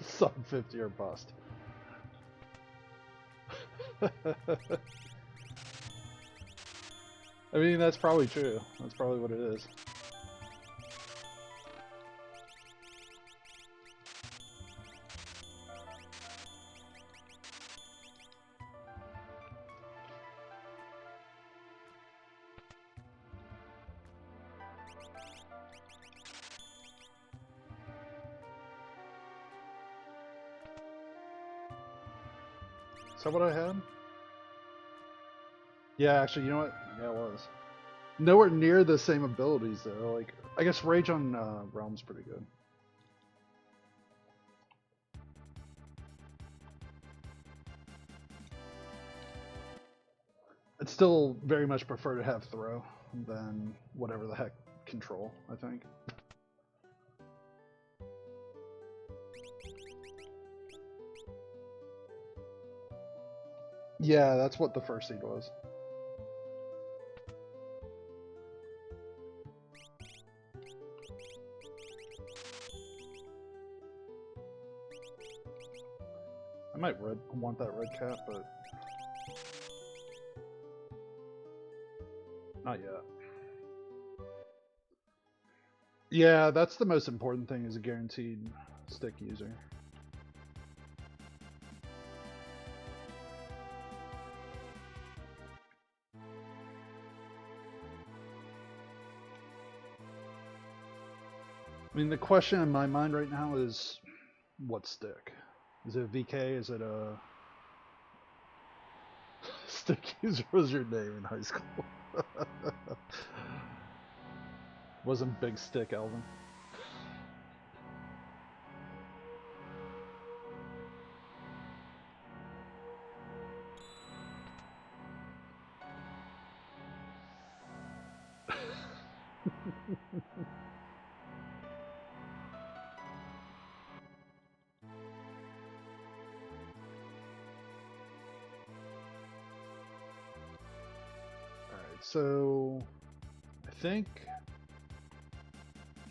Sub 50 or bust. I mean, that's probably true. That's probably what it is. Is that what I had? Yeah, actually, you know what? Yeah, it was. Nowhere near the same abilities though. Like, I guess Rage on Realm's pretty good. I'd still very much prefer to have throw than whatever the heck control, I think. Yeah, that's what the first seed was. I might want that red cap, but not yet. Yeah, that's the most important thing, is a guaranteed stick user. I mean, the question in my mind right now is, what stick? Is it VK? Is it a stick user? Was your name in high school? Wasn't Big Stick Elvin? Alright, so I think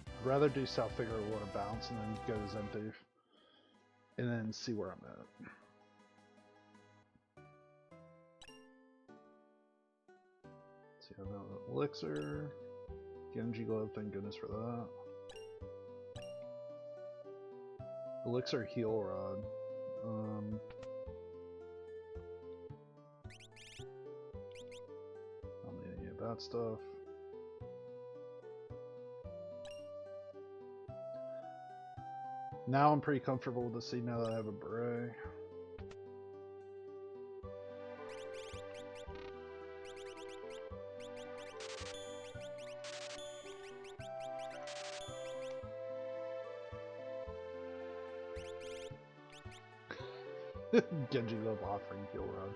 I'd rather do South Figure Water Bounce and then go to Zen Thief. And then see where I'm at. See, I have an Elixir. Genji Glove, thank goodness for that. Elixir Heal Rod. I don't need any of that stuff. Now I'm pretty comfortable with the seed now that I have a beret. Genji Glove offering heal rod.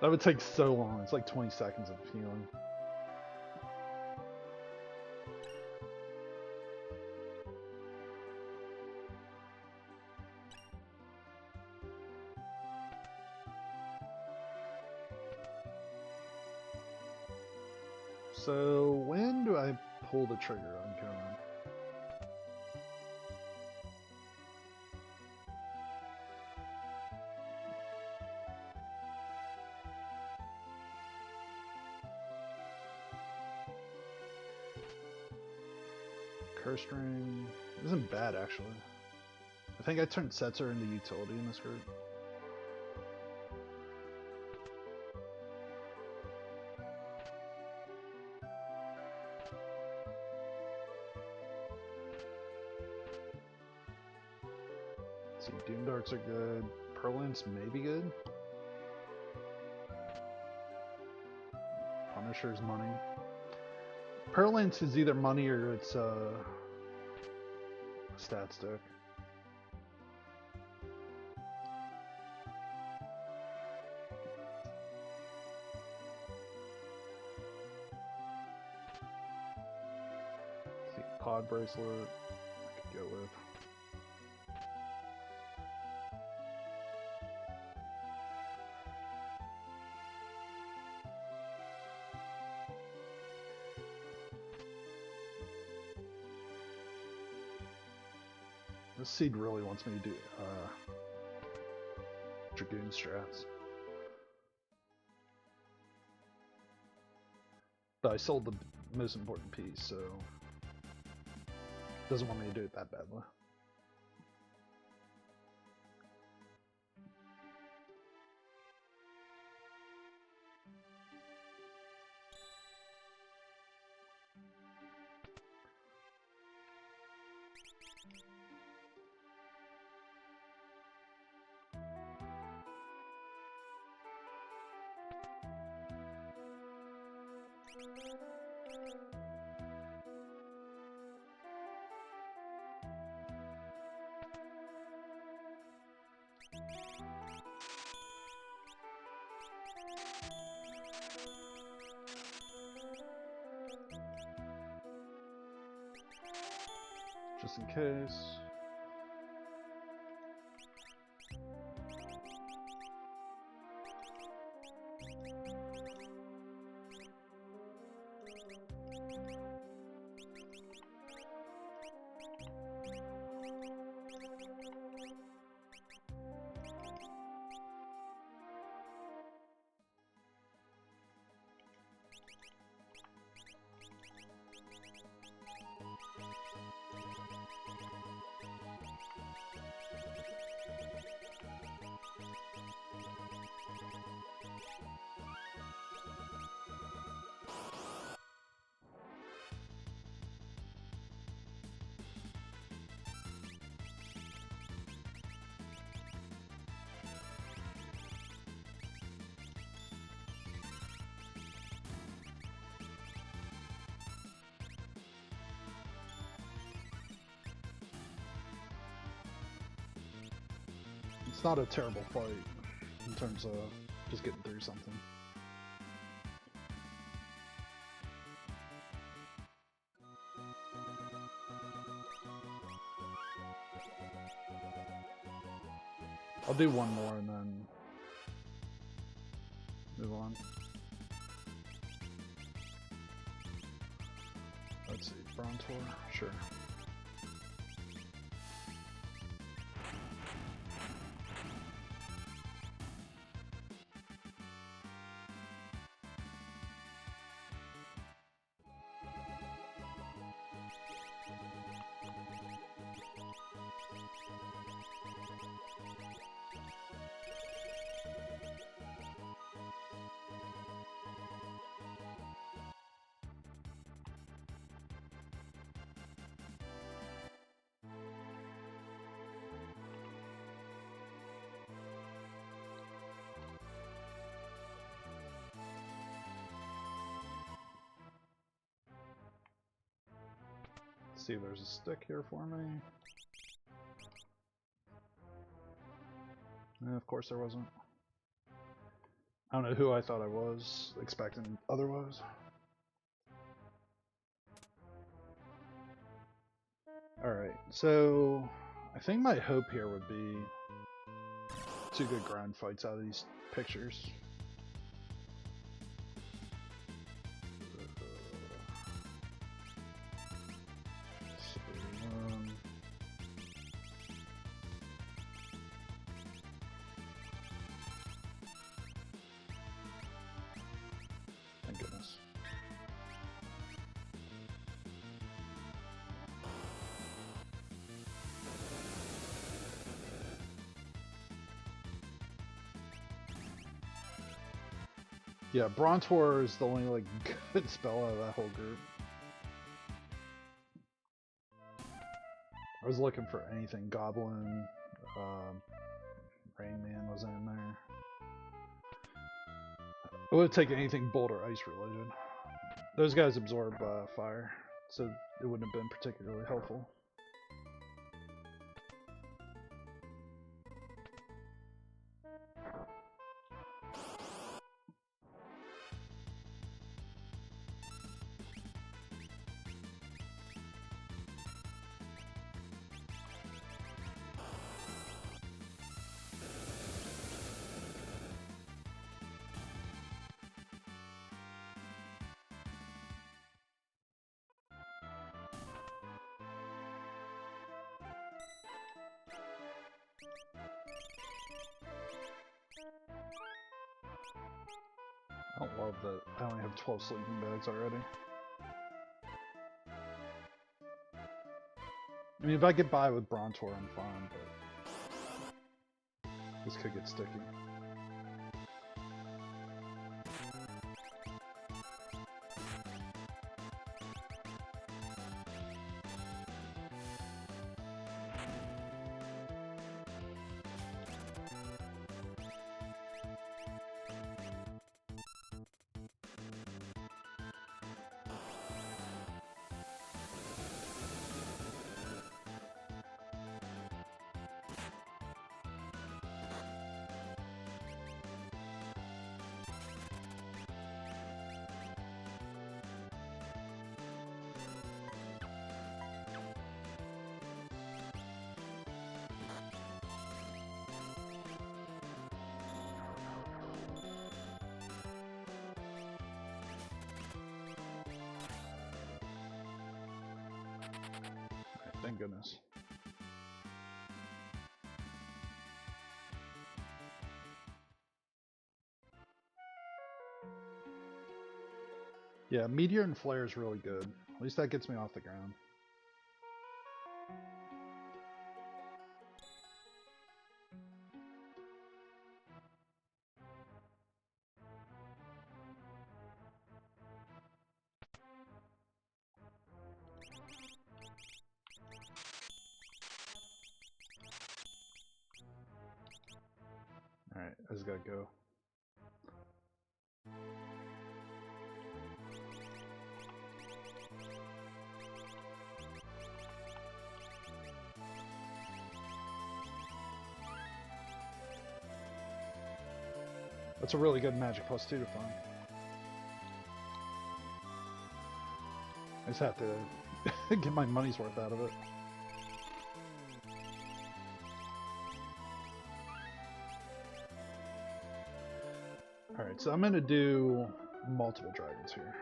That would take so long. It's like 20 seconds of healing. So when do I pull the trigger on Conan? Curse Ring isn't bad actually. I think I turned Setzer into utility in this group. Let's see, Doom Darts are good. Pearl Imps may be good. Punisher's money. Pearl Imps is either money or it's stat stick. Let's see, Pod Bracelet I could go with. This seed really wants me to do Dragoon strats. But I sold the most important piece, so it doesn't want me to do it that badly. Just in case. It's not a terrible fight in terms of just getting through something. I'll do one more and then move on. Let's see, Brontor, sure. See, there's a stick here for me. And of course there wasn't. I don't know who I thought I was, expecting otherwise. Alright, so I think my hope here would be 2 good ground fights out of these pictures. Thank goodness. Yeah, Brontor is the only like good spell out of that whole group. I was looking for anything Goblin, Rain Man wasn't in there. I would have taken anything Bolt or Ice Religion. Those guys absorb fire, so it wouldn't have been particularly helpful. I don't love that I only have 12 sleeping bags already. I mean, if I get by with Brontor, I'm fine, but this could get sticky. Thank goodness. Yeah, Meteor and Flare is really good. At least that gets me off the ground. Alright, I just gotta go. That's a really good magic +2 to find. I just have to get my money's worth out of it. Alright, so I'm gonna do multiple dragons here.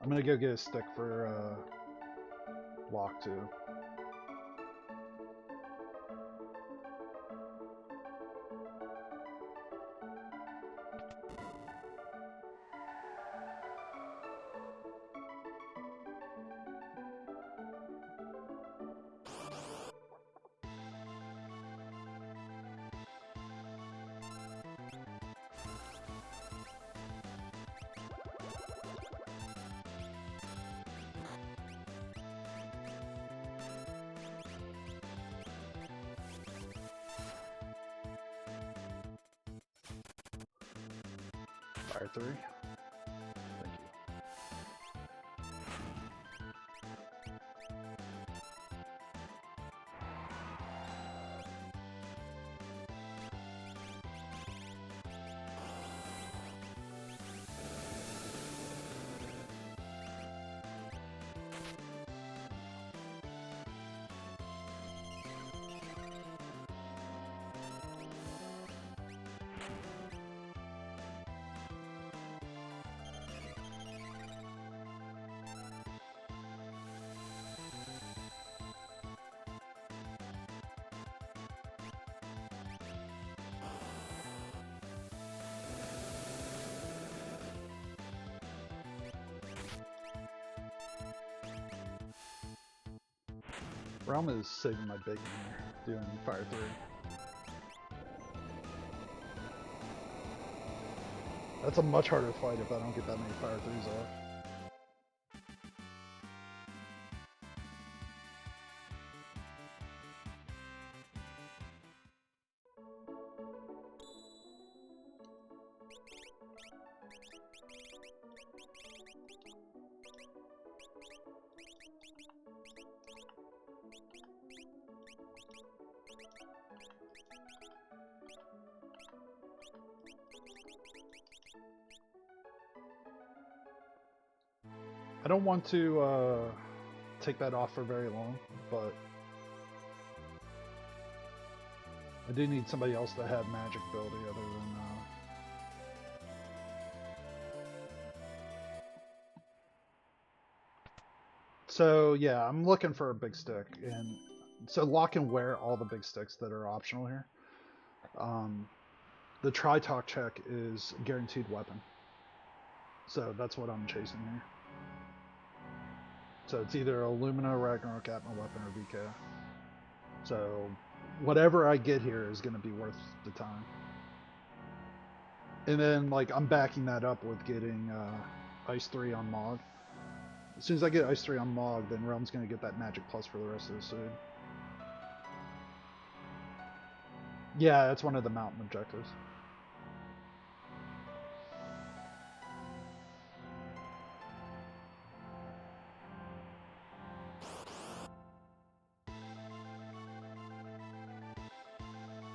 I'm gonna go get a stick for lock 2. Fire 3. Thank you. Realm is saving my bacon here, doing Fire 3. That's a much harder fight if I don't get that many Fire 3s off. I don't want to take that off for very long, but I do need somebody else to have magic ability other than So yeah, I'm looking for a big stick, and so lock and wear all the big sticks that are optional here. The Tri-Talk check is guaranteed weapon, so that's what I'm chasing here. So it's either a Lumina, Ragnarok, Atma weapon, or VK. So whatever I get here is going to be worth the time. And then like I'm backing that up with getting Ice 3 on Mog. As soon as I get Ice 3 on Mog, then Realm's going to get that Magic Plus for the rest of the suit. Yeah, that's one of the mountain objectives.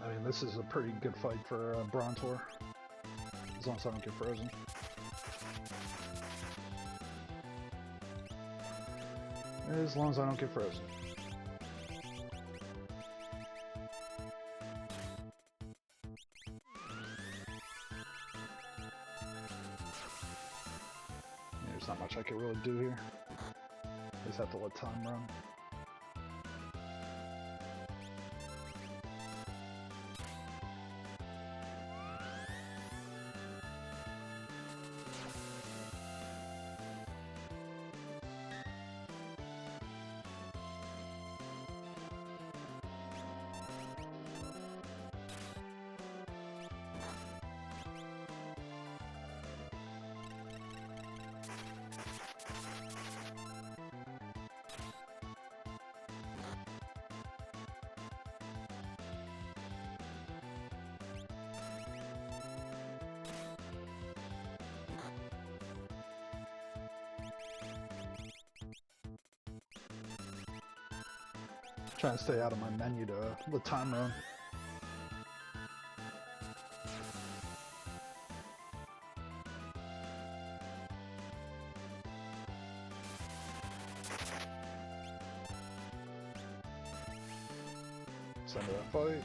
I mean, this is a pretty good fight for Brontor, as long as I don't get frozen. As long as I don't get frozen. There's not much I can really do here. I just have to let time run. Trying to stay out of my menu to let time run. Send to that fight.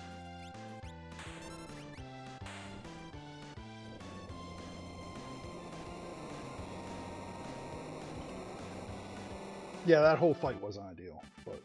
Yeah, that whole fight wasn't ideal, but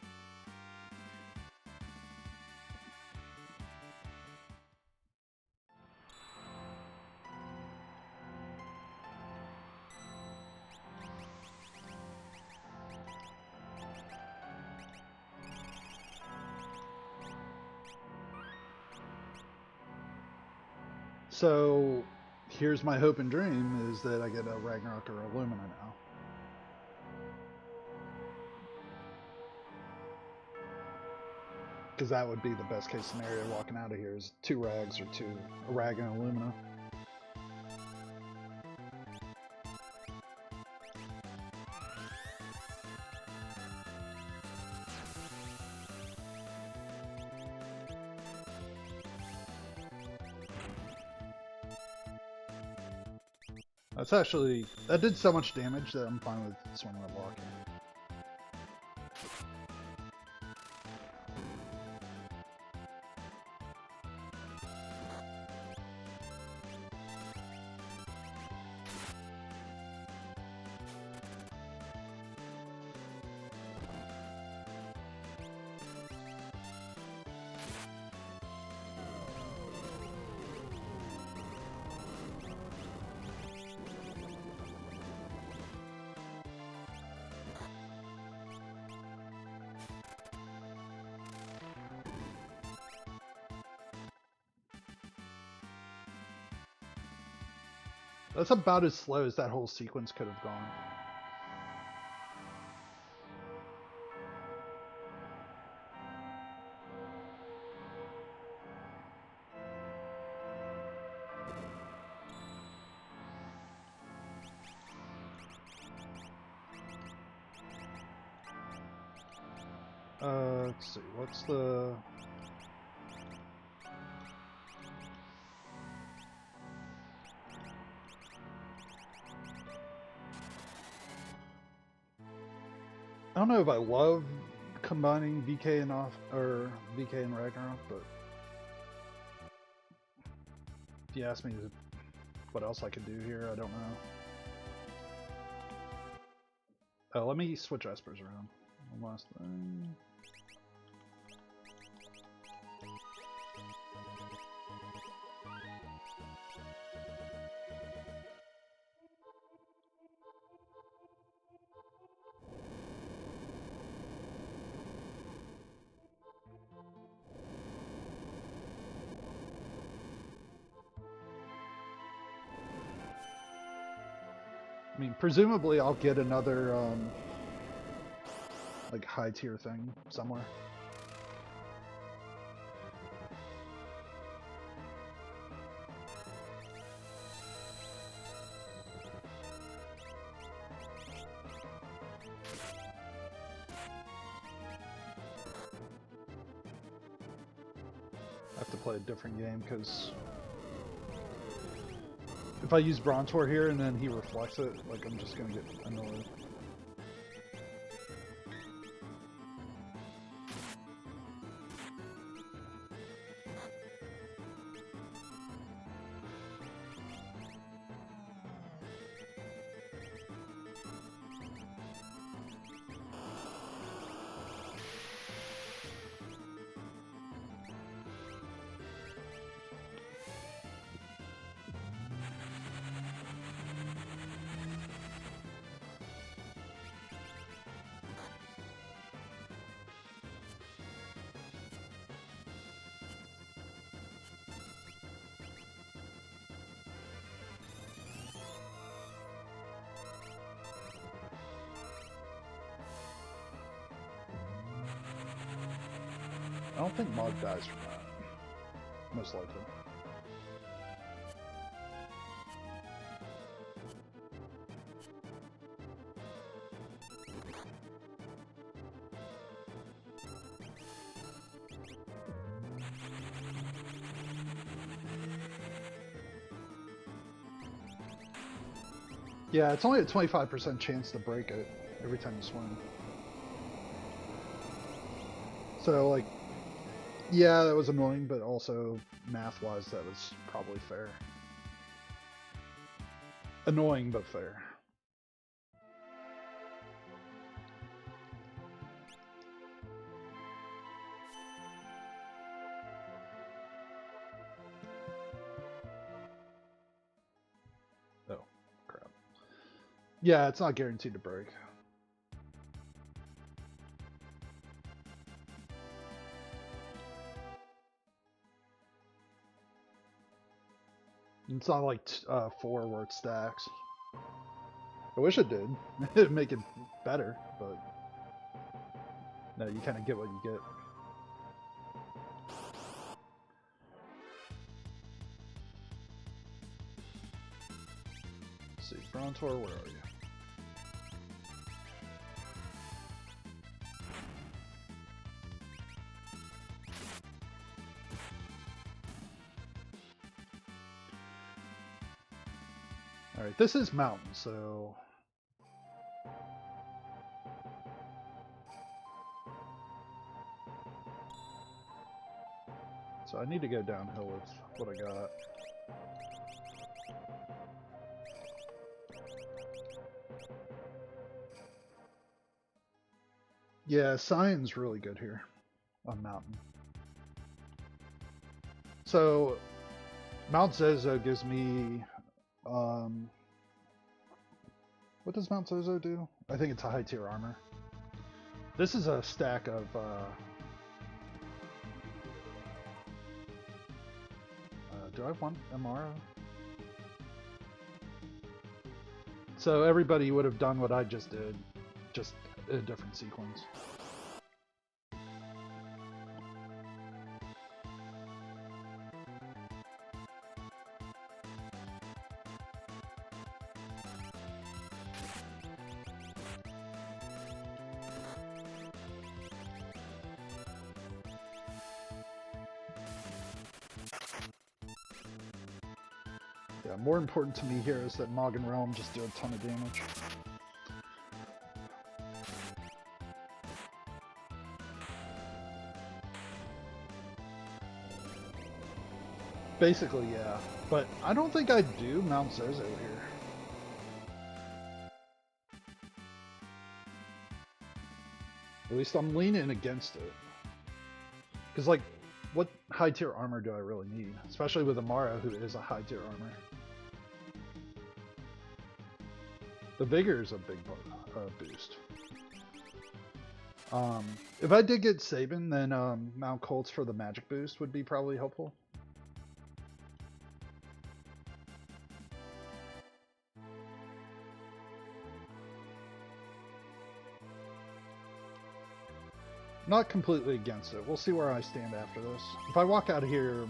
so here's my hope and dream is that I get a Ragnarok or a Lumina now. Because that would be the best case scenario walking out of here is 2 Rags or a Rag and a Lumina. That did so much damage that I'm fine with swinging a block. That's about as slow as that whole sequence could have gone. Let's see, what's the... I don't know if I love combining VK and VK and Ragnarok, but if you ask me what else I could do here, I don't know. Oh, let me switch Espers around. One last thing. I mean, presumably I'll get another, like, high-tier thing somewhere. I have to play a different game, because if I use Brontor here and then he reflects it, like, I'm just gonna get annoyed. I don't think Mog dies from that. Most likely. Yeah, it's only a 25% chance to break it every time you swing. So, like, yeah, that was annoying, but also math-wise, that was probably fair. Annoying, but fair. Oh, crap. Yeah, it's not guaranteed to break. It's not like 4 where it stacks. I wish it did. It'd make it better, but no, you kind of get what you get. Let's see, Brontor, where are you? Alright, this is mountain, so... So I need to go downhill with what I got. Yeah, science really good here on mountain. So Mount Zozo gives me what does Mount Zozo do? I think it's a high tier armor. This is a stack of do I want Amara? So everybody would have done what I just did, just in a different sequence. Yeah, more important to me here is that Mog and Realm just do a ton of damage. Basically, yeah. But I don't think I do Mount Zozo here. At least I'm leaning against it. Because, like, what high tier armor do I really need? Especially with Amara, who is a high tier armor. The Vigor is a big boost. If I did get Sabin, then Mount Colts for the magic boost would be probably helpful. Not completely against it. We'll see where I stand after this. If I walk out of here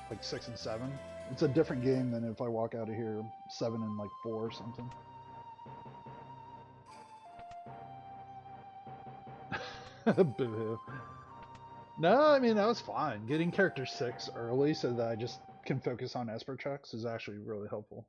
like 6 and 7, it's a different game than if I walk out of here 7 and like 4 or something. Boo-hoo. No, I mean, that was fine. Getting character 6 early so that I just can focus on Esper checks is actually really helpful.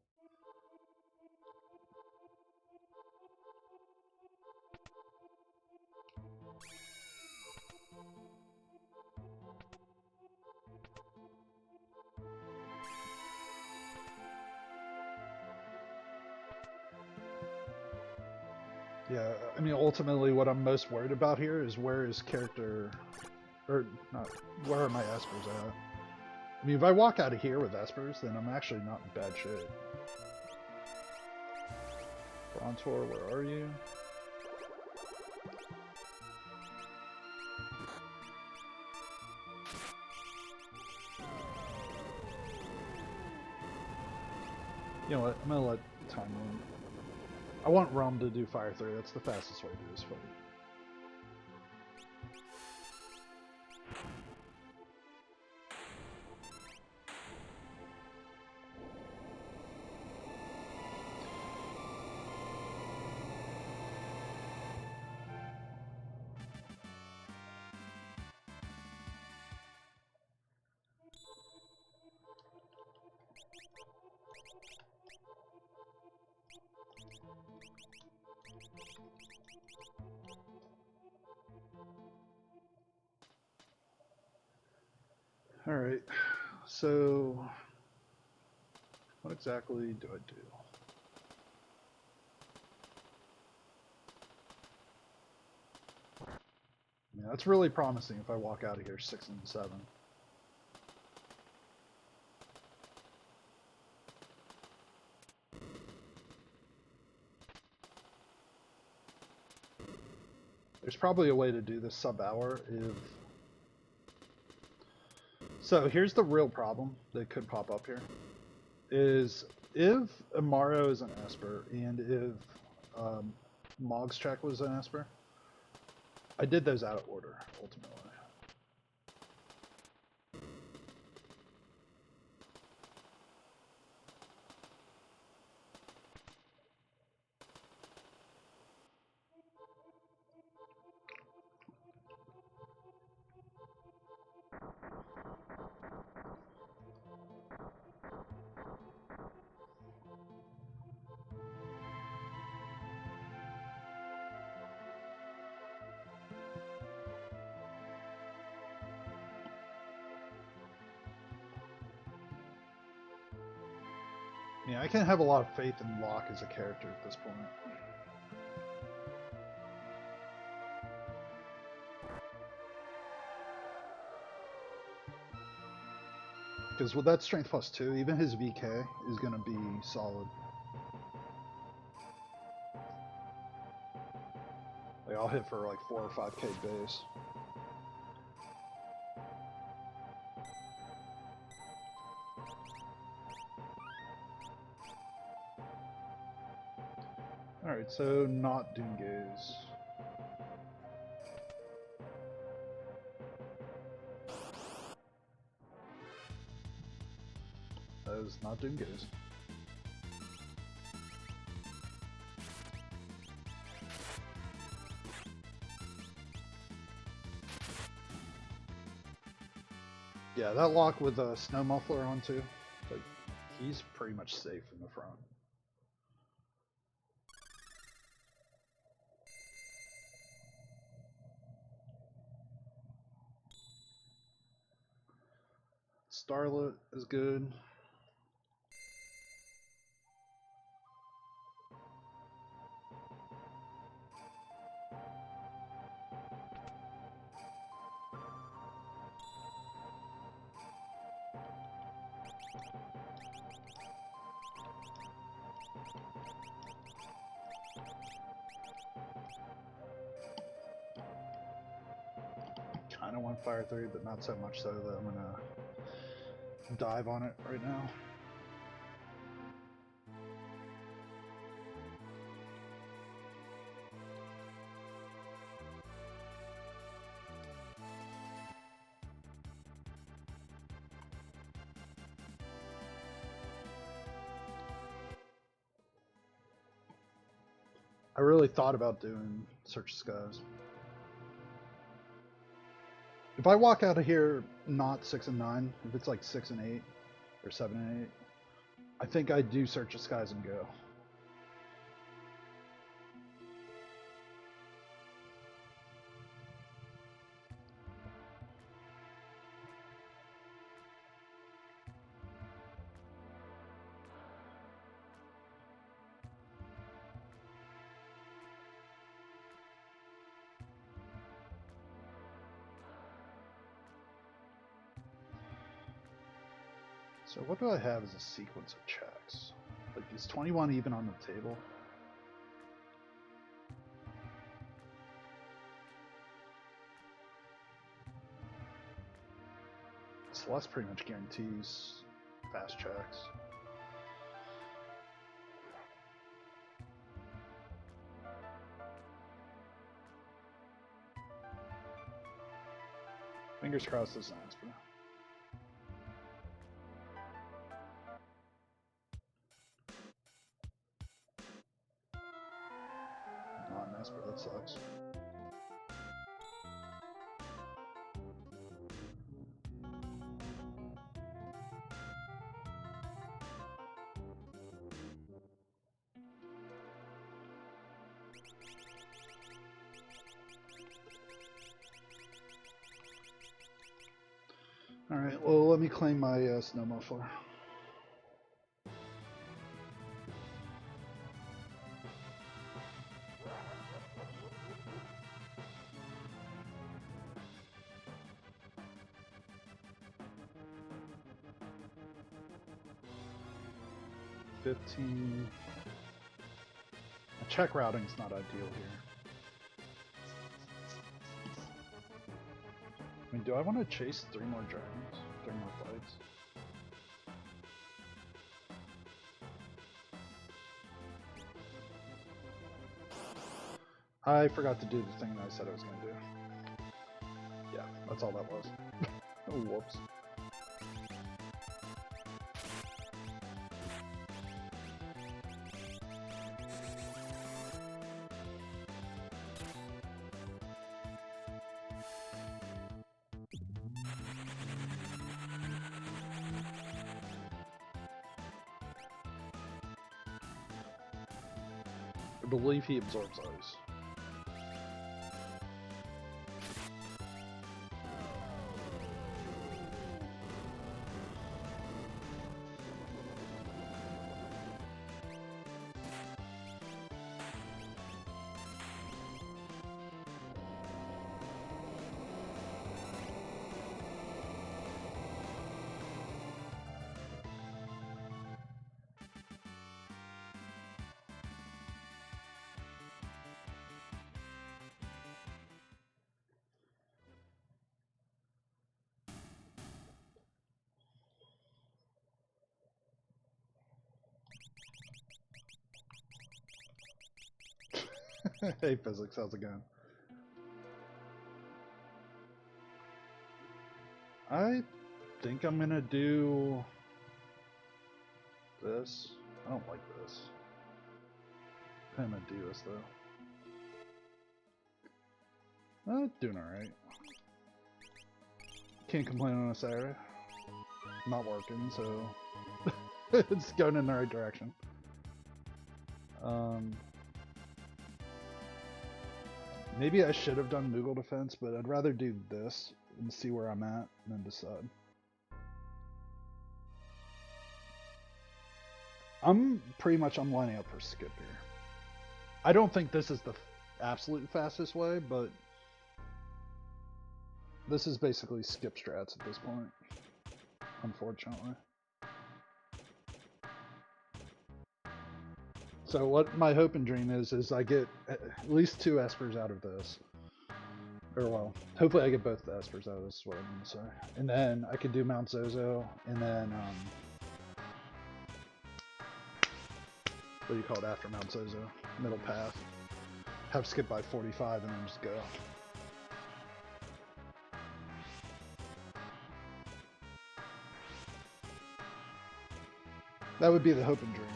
Yeah, I mean, ultimately what I'm most worried about here is where is character... Or, not, where are my Espers at? I mean, if I walk out of here with Espers, then I'm actually not in bad shape. Brontor, where are you? You know what, I'm gonna let time run. I want Realm to do Fire 3, that's the fastest way to do this fight. All right. So, what exactly do I do? Yeah, that's really promising if I walk out of here 6 and 7. There's probably a way to do this sub-hour if... So here's the real problem that could pop up here. Is if Amaro is an Esper and if Mog's check was an Esper, I did those out of order, ultimately. Yeah, I can't have a lot of faith in Locke as a character at this point. Because with that strength plus 2, even his VK is going to be solid. Like, I'll hit for like 4 or 5k base. Alright, so not Doomgaze. That is not Doomgaze. Yeah, that lock with a snow muffler on too, like, he's pretty much safe in the front. Starlet is good. Kinda want Fire 3, but not so much so that I'm gonna dive on it right now. I really thought about doing Search the Skies. If I walk out of here not 6 and 9, if it's like 6 and 8 or 7 and 8, I think I do Search the Skies and go. So what do I have as a sequence of checks? Like, is 21 even on the table? Celeste pretty much guarantees fast checks. Fingers crossed this ends, bro. Not an Esper, that sucks. Alright, well, let me claim my snow muffler. The check routing's not ideal here. I mean, do I want to chase 3 more dragons? 3 more fights? I forgot to do the thing that I said I was going to do. Yeah, that's all that was. Oh, whoops. I believe he absorbs ice. Hey, physics, how's it going? I think I'm gonna do this. I don't like this. I'm gonna do this though. Doing alright. Can't complain on a Saturday. Not working, so it's going in the right direction. Maybe I should have done Moogle Defense, but I'd rather do this and see where I'm at and then decide. I'm lining up for skip here. I don't think this is the absolute fastest way, but this is basically skip strats at this point, unfortunately. So what my hope and dream is I get at least 2 espers out of this. Or well, hopefully I get both the espers out of this, is what I mean to say. And then I could do Mount Zozo, and then what do you call it after Mount Zozo? Middle path. Have skip by 45 and then just go. That would be the hope and dream.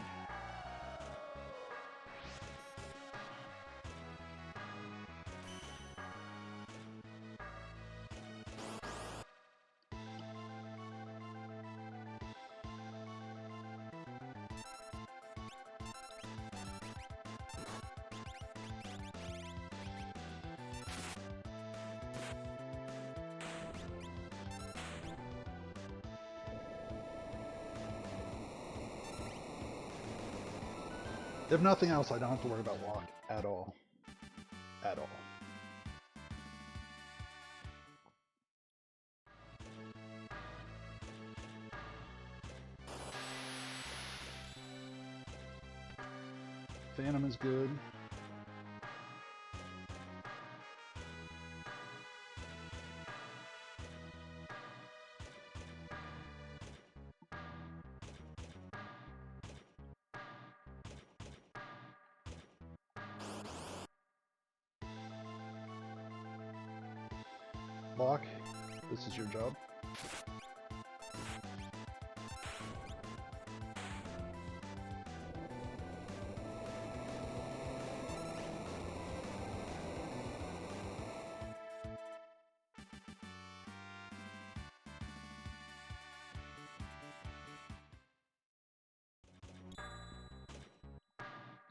If nothing else, I don't have to worry about walk at all. At all. Phantom is good. Block, this is your job.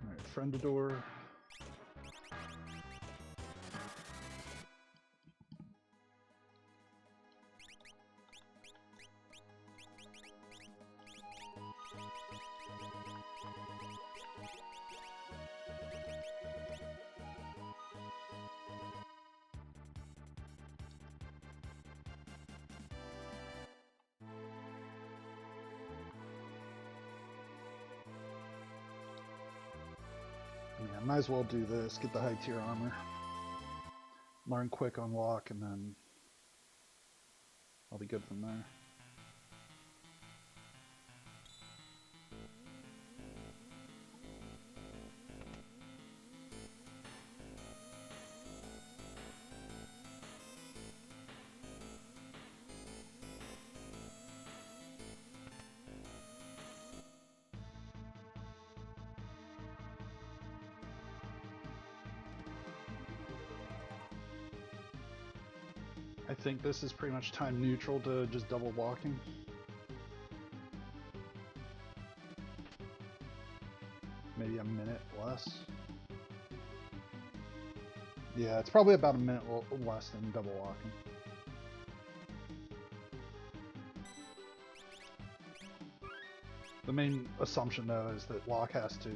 Alright, Friendador. might as well do this, get the high tier armor. Learn quick on lock, and then I'll be good from there. I think this is pretty much time neutral to just double walking. Maybe a minute less. Yeah, it's probably about a minute less than double walking. The main assumption though is that Locke has to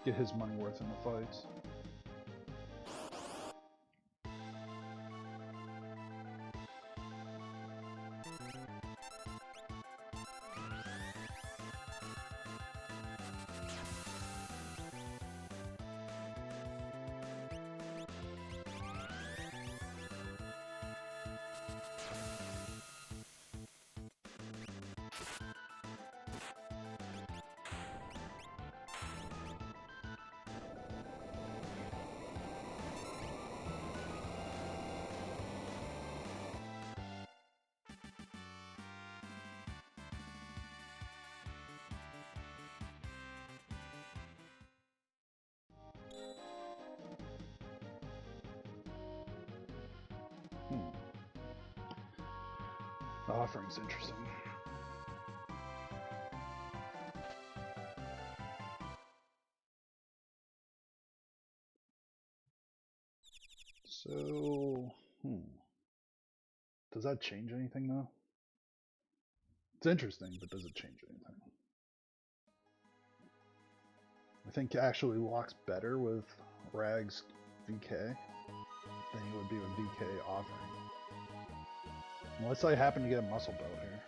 get his money worth in the fights. The offering's interesting. So, does that change anything though? It's interesting, but does it change anything? I think actually Locke's better with Rag's VK than he would be with VK offering. Unless I happen to get a muscle belt here.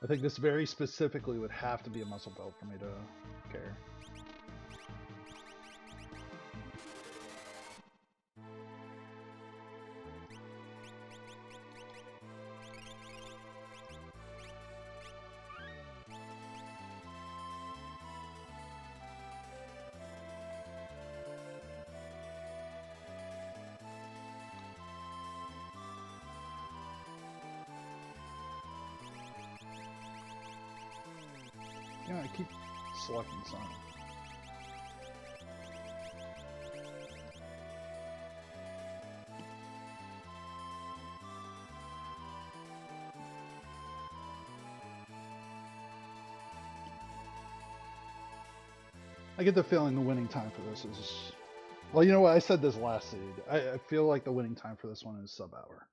I think this very specifically would have to be a muscle belt for me to care. Yeah, I keep selecting Sonic. I get the feeling the winning time for this is... Well, you know what? I said this last seed. I feel like the winning time for this one is sub-hour.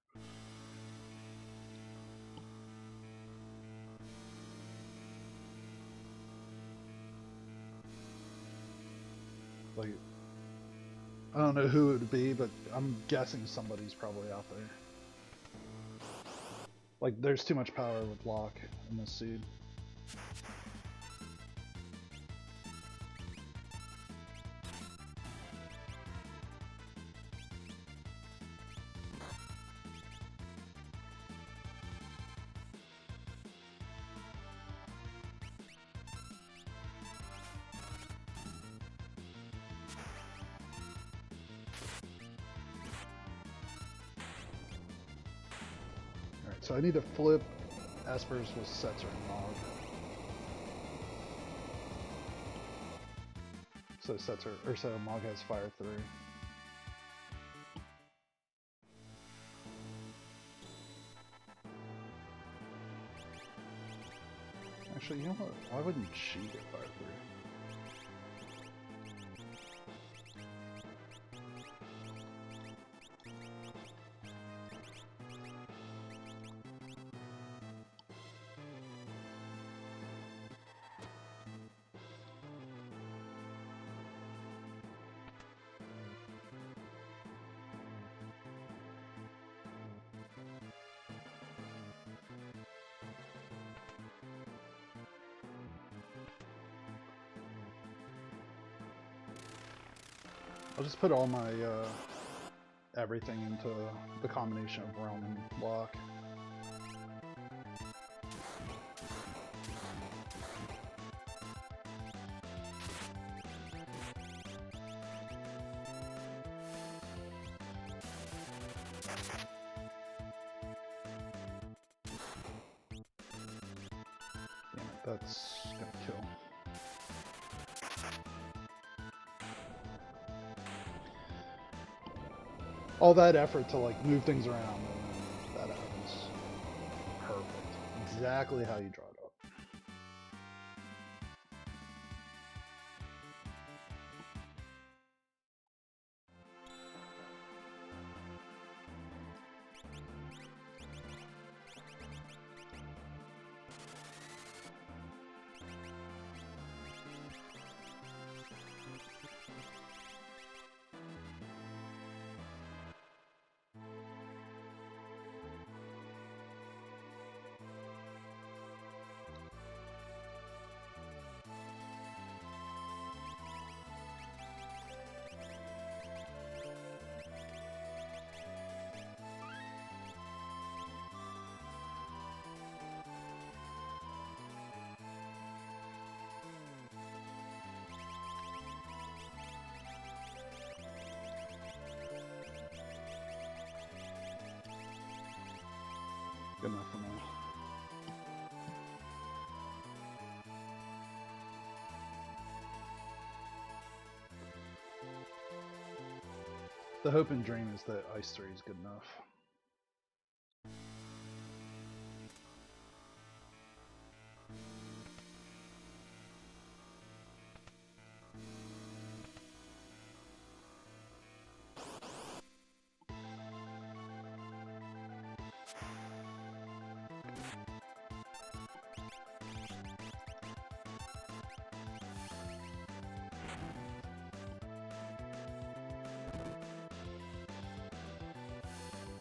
Like, I don't know who it would be, but I'm guessing somebody's probably out there. Like, there's too much power with Locke in this seed. So I need to flip Espers with Setzer and Mog. So Setzer, or so Mog has Fire 3. Actually, you know what? Why wouldn't she get Fire 3? I'll just put all my everything into the combination of realm and lock. Damn it, that's gonna kill. All that effort to like move things around and then that happens. Perfect. Exactly how you draw it up. Good enough for now. The hope and dream is that Ice 3 is good enough.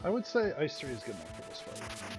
I would say Ice 3 is good enough for this fight.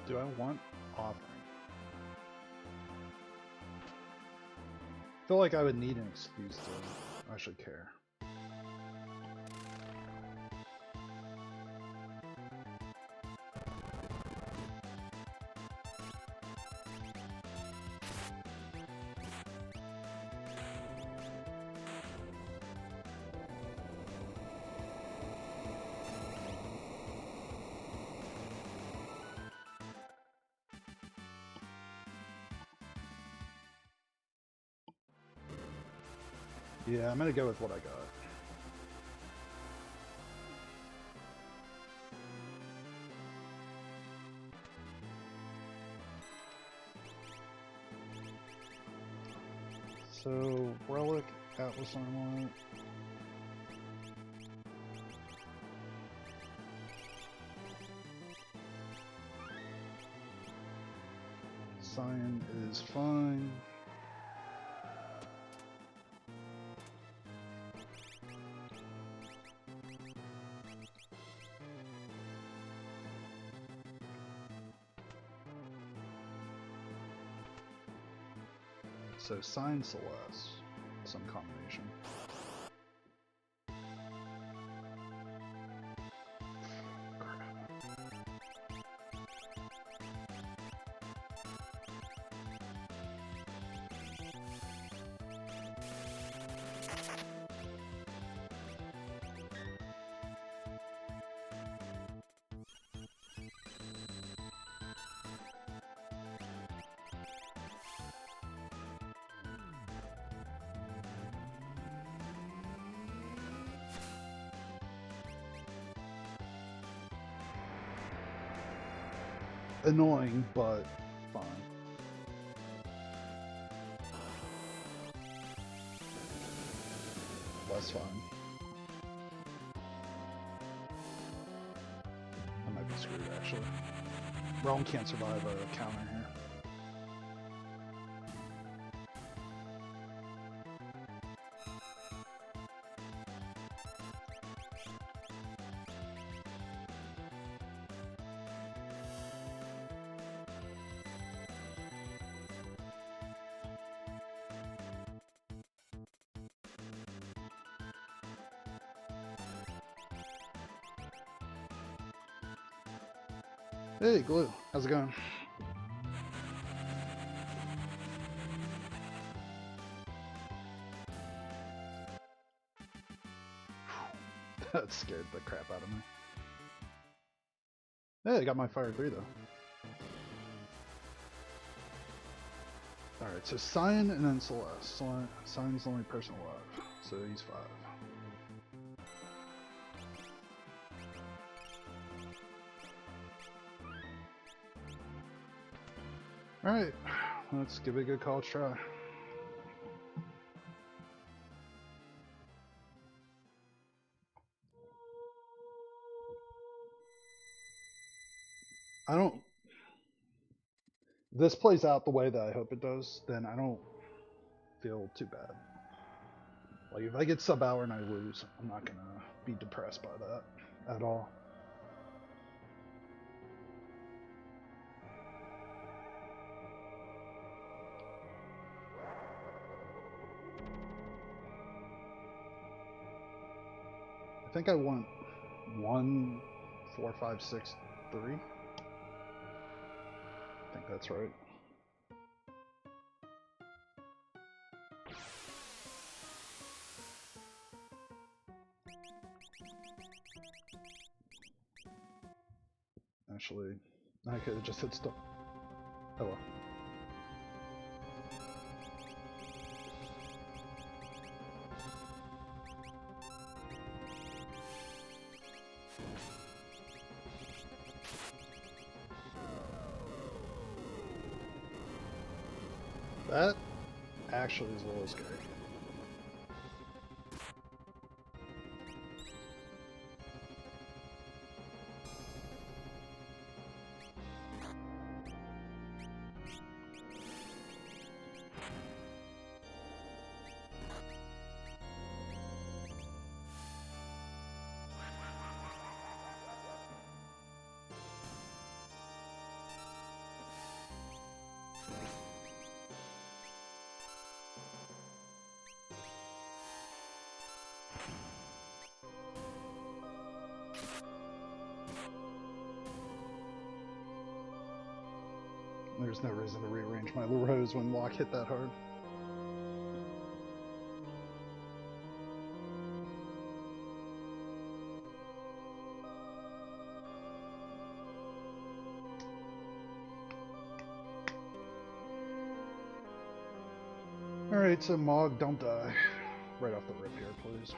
Do I want offering? I feel like I would need an excuse to actually care. Yeah, I'm gonna go with what I got. So, Relic, Atlas Armlet. Cyan is fine. So Sign Celeste, some combination. Annoying, but fine. Less fine. I might be screwed, actually. Realm can't survive a counter here. Hey, Glue. How's it going? That scared the crap out of me. Hey, I got my Fire 3 though. Alright, so Cyan and then Celeste. Cyan's the only person alive, so he's 5. Alright, let's give it a good college try. If this plays out the way that I hope it does, then I don't feel too bad. Like, if I get sub-hour and I lose, I'm not gonna be depressed by that at all. I think I want 1, 4, 5, 6, 3. I think that's right. Actually, I could have just hit stop. Oh well. That actually is a little scary. There's no reason to rearrange my rows when lock hit that hard. Alright, so Mog, don't die. Right off the rip here, please.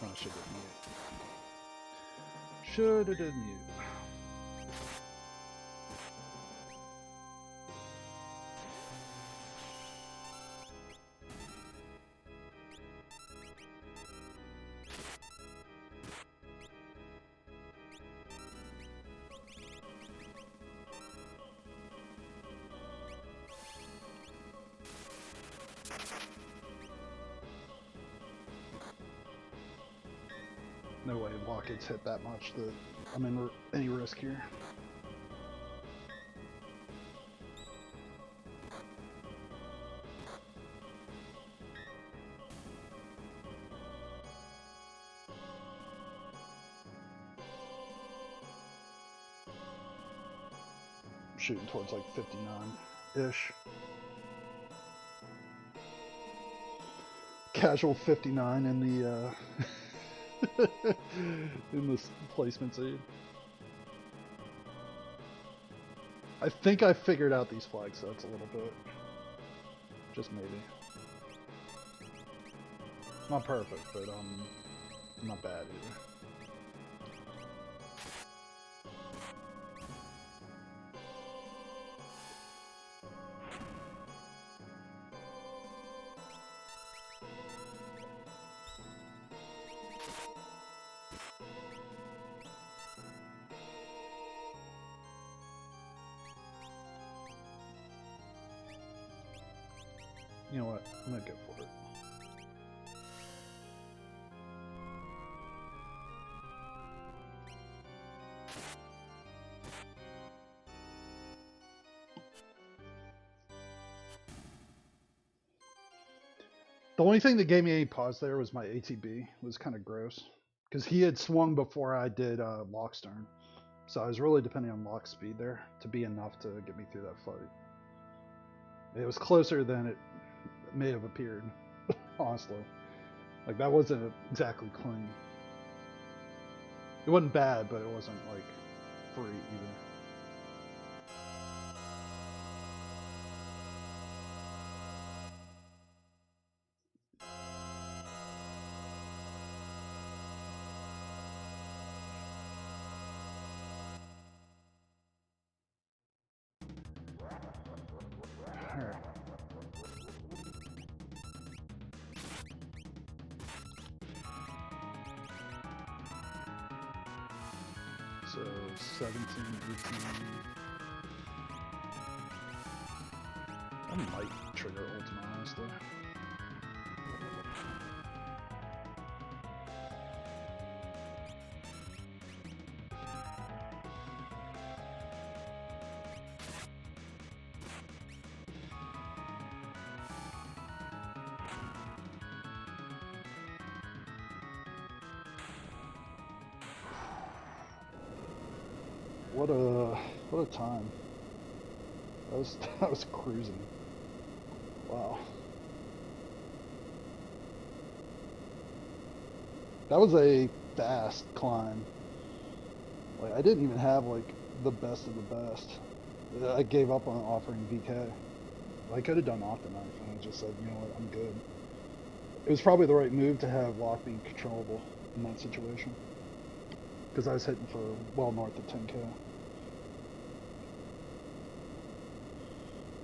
Oh, I should have mute. Should have did mute. No way Lock gets hit that much that I'm in any risk here. I'm shooting towards like 59-ish. Casual 59 in the in the placement seed. I think I figured out these flag sets a little bit. Just maybe. Not perfect, but not bad either. You know what? I'm gonna go for it. The only thing that gave me any pause there was my ATB. It was kind of gross. Because he had swung before I did Lock's turn. So I was really depending on Lock's speed there to be enough to get me through that fight. It was closer than it may have appeared, honestly. Like, that wasn't exactly clean. It wasn't bad, but it wasn't, like, free either. Alright. So 17, 18. I might trigger ultimate, honestly. What a time. That was cruising. Wow. That was a fast climb. Like, I didn't even have like the best of the best. I gave up on offering VK. I could have done Octoknife and I just said, you know what, I'm good. It was probably the right move to have Lock being controllable in that situation. Because I was hitting for well north of 10k.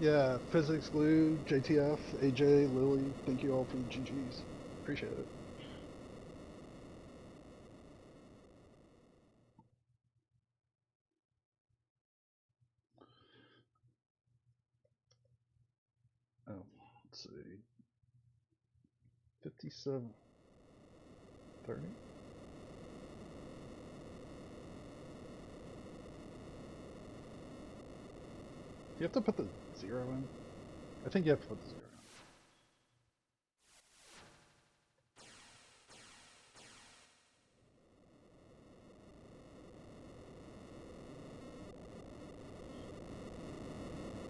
Yeah, Physics Glue, JTF, AJ, Lily, thank you all for the GGs. Appreciate it. Oh, let's see. 57, 30. Do you have to put the 0 in? I think you have to put the 0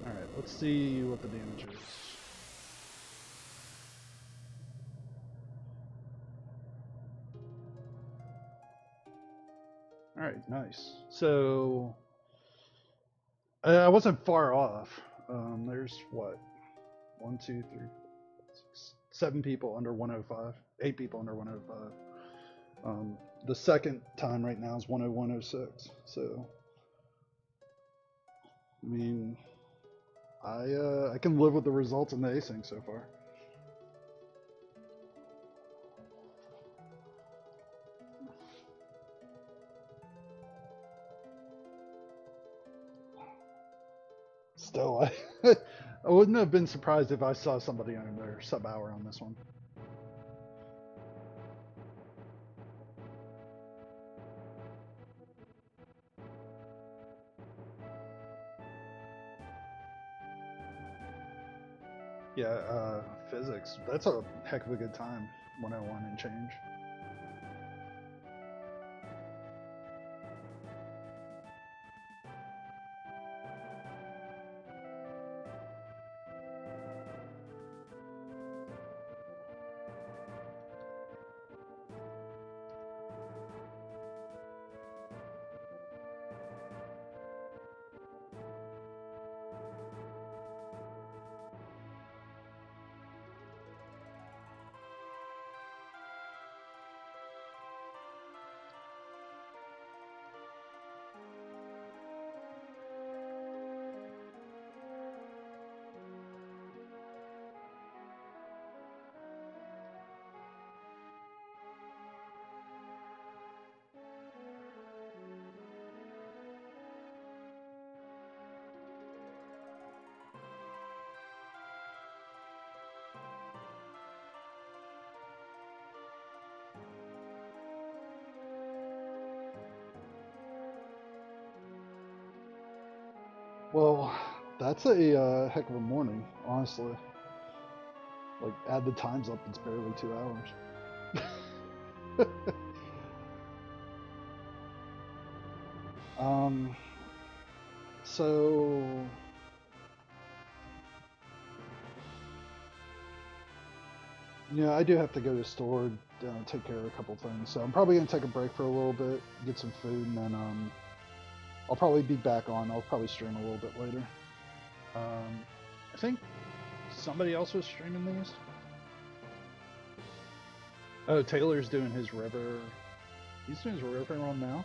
in. Alright, let's see what the damage is. Alright, nice. So, I wasn't far off. There's what? 1, 2, 3, 4, 5, 6, 7 people under 105. 8 people under 105. The second time right now is 101.06. So, I mean, I can live with the results in the async so far. Still, I wouldn't have been surprised if I saw somebody on their sub hour on this one. Yeah, physics. That's a heck of a good time. 101 and change. Well, that's a heck of a morning, honestly. Like, add the times up, it's barely 2 hours. um, so yeah, I do have to go to the store, take care of a couple things. So I'm probably gonna take a break for a little bit, get some food, and then I'll probably be back on. I'll probably stream a little bit later. Um, I think somebody else was streaming these. Oh, Taylor's doing his river. He's doing his river run now.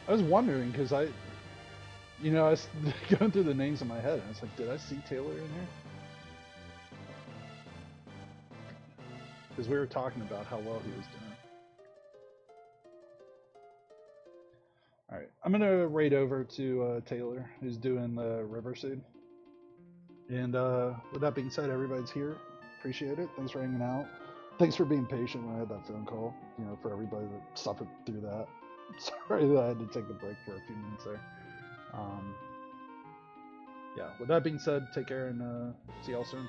I was wondering because I was going through the names in my head and I was like, did I see Taylor in here? Because we were talking about how well he was doing. All right, I'm gonna raid over to Taylor, who's doing the river seed. And with that being said, everybody's here. Appreciate it. Thanks for hanging out. Thanks for being patient when I had that phone call. For everybody that suffered through that. Sorry that I had to take the break for a few minutes there. Yeah, with that being said, take care and see y'all soon.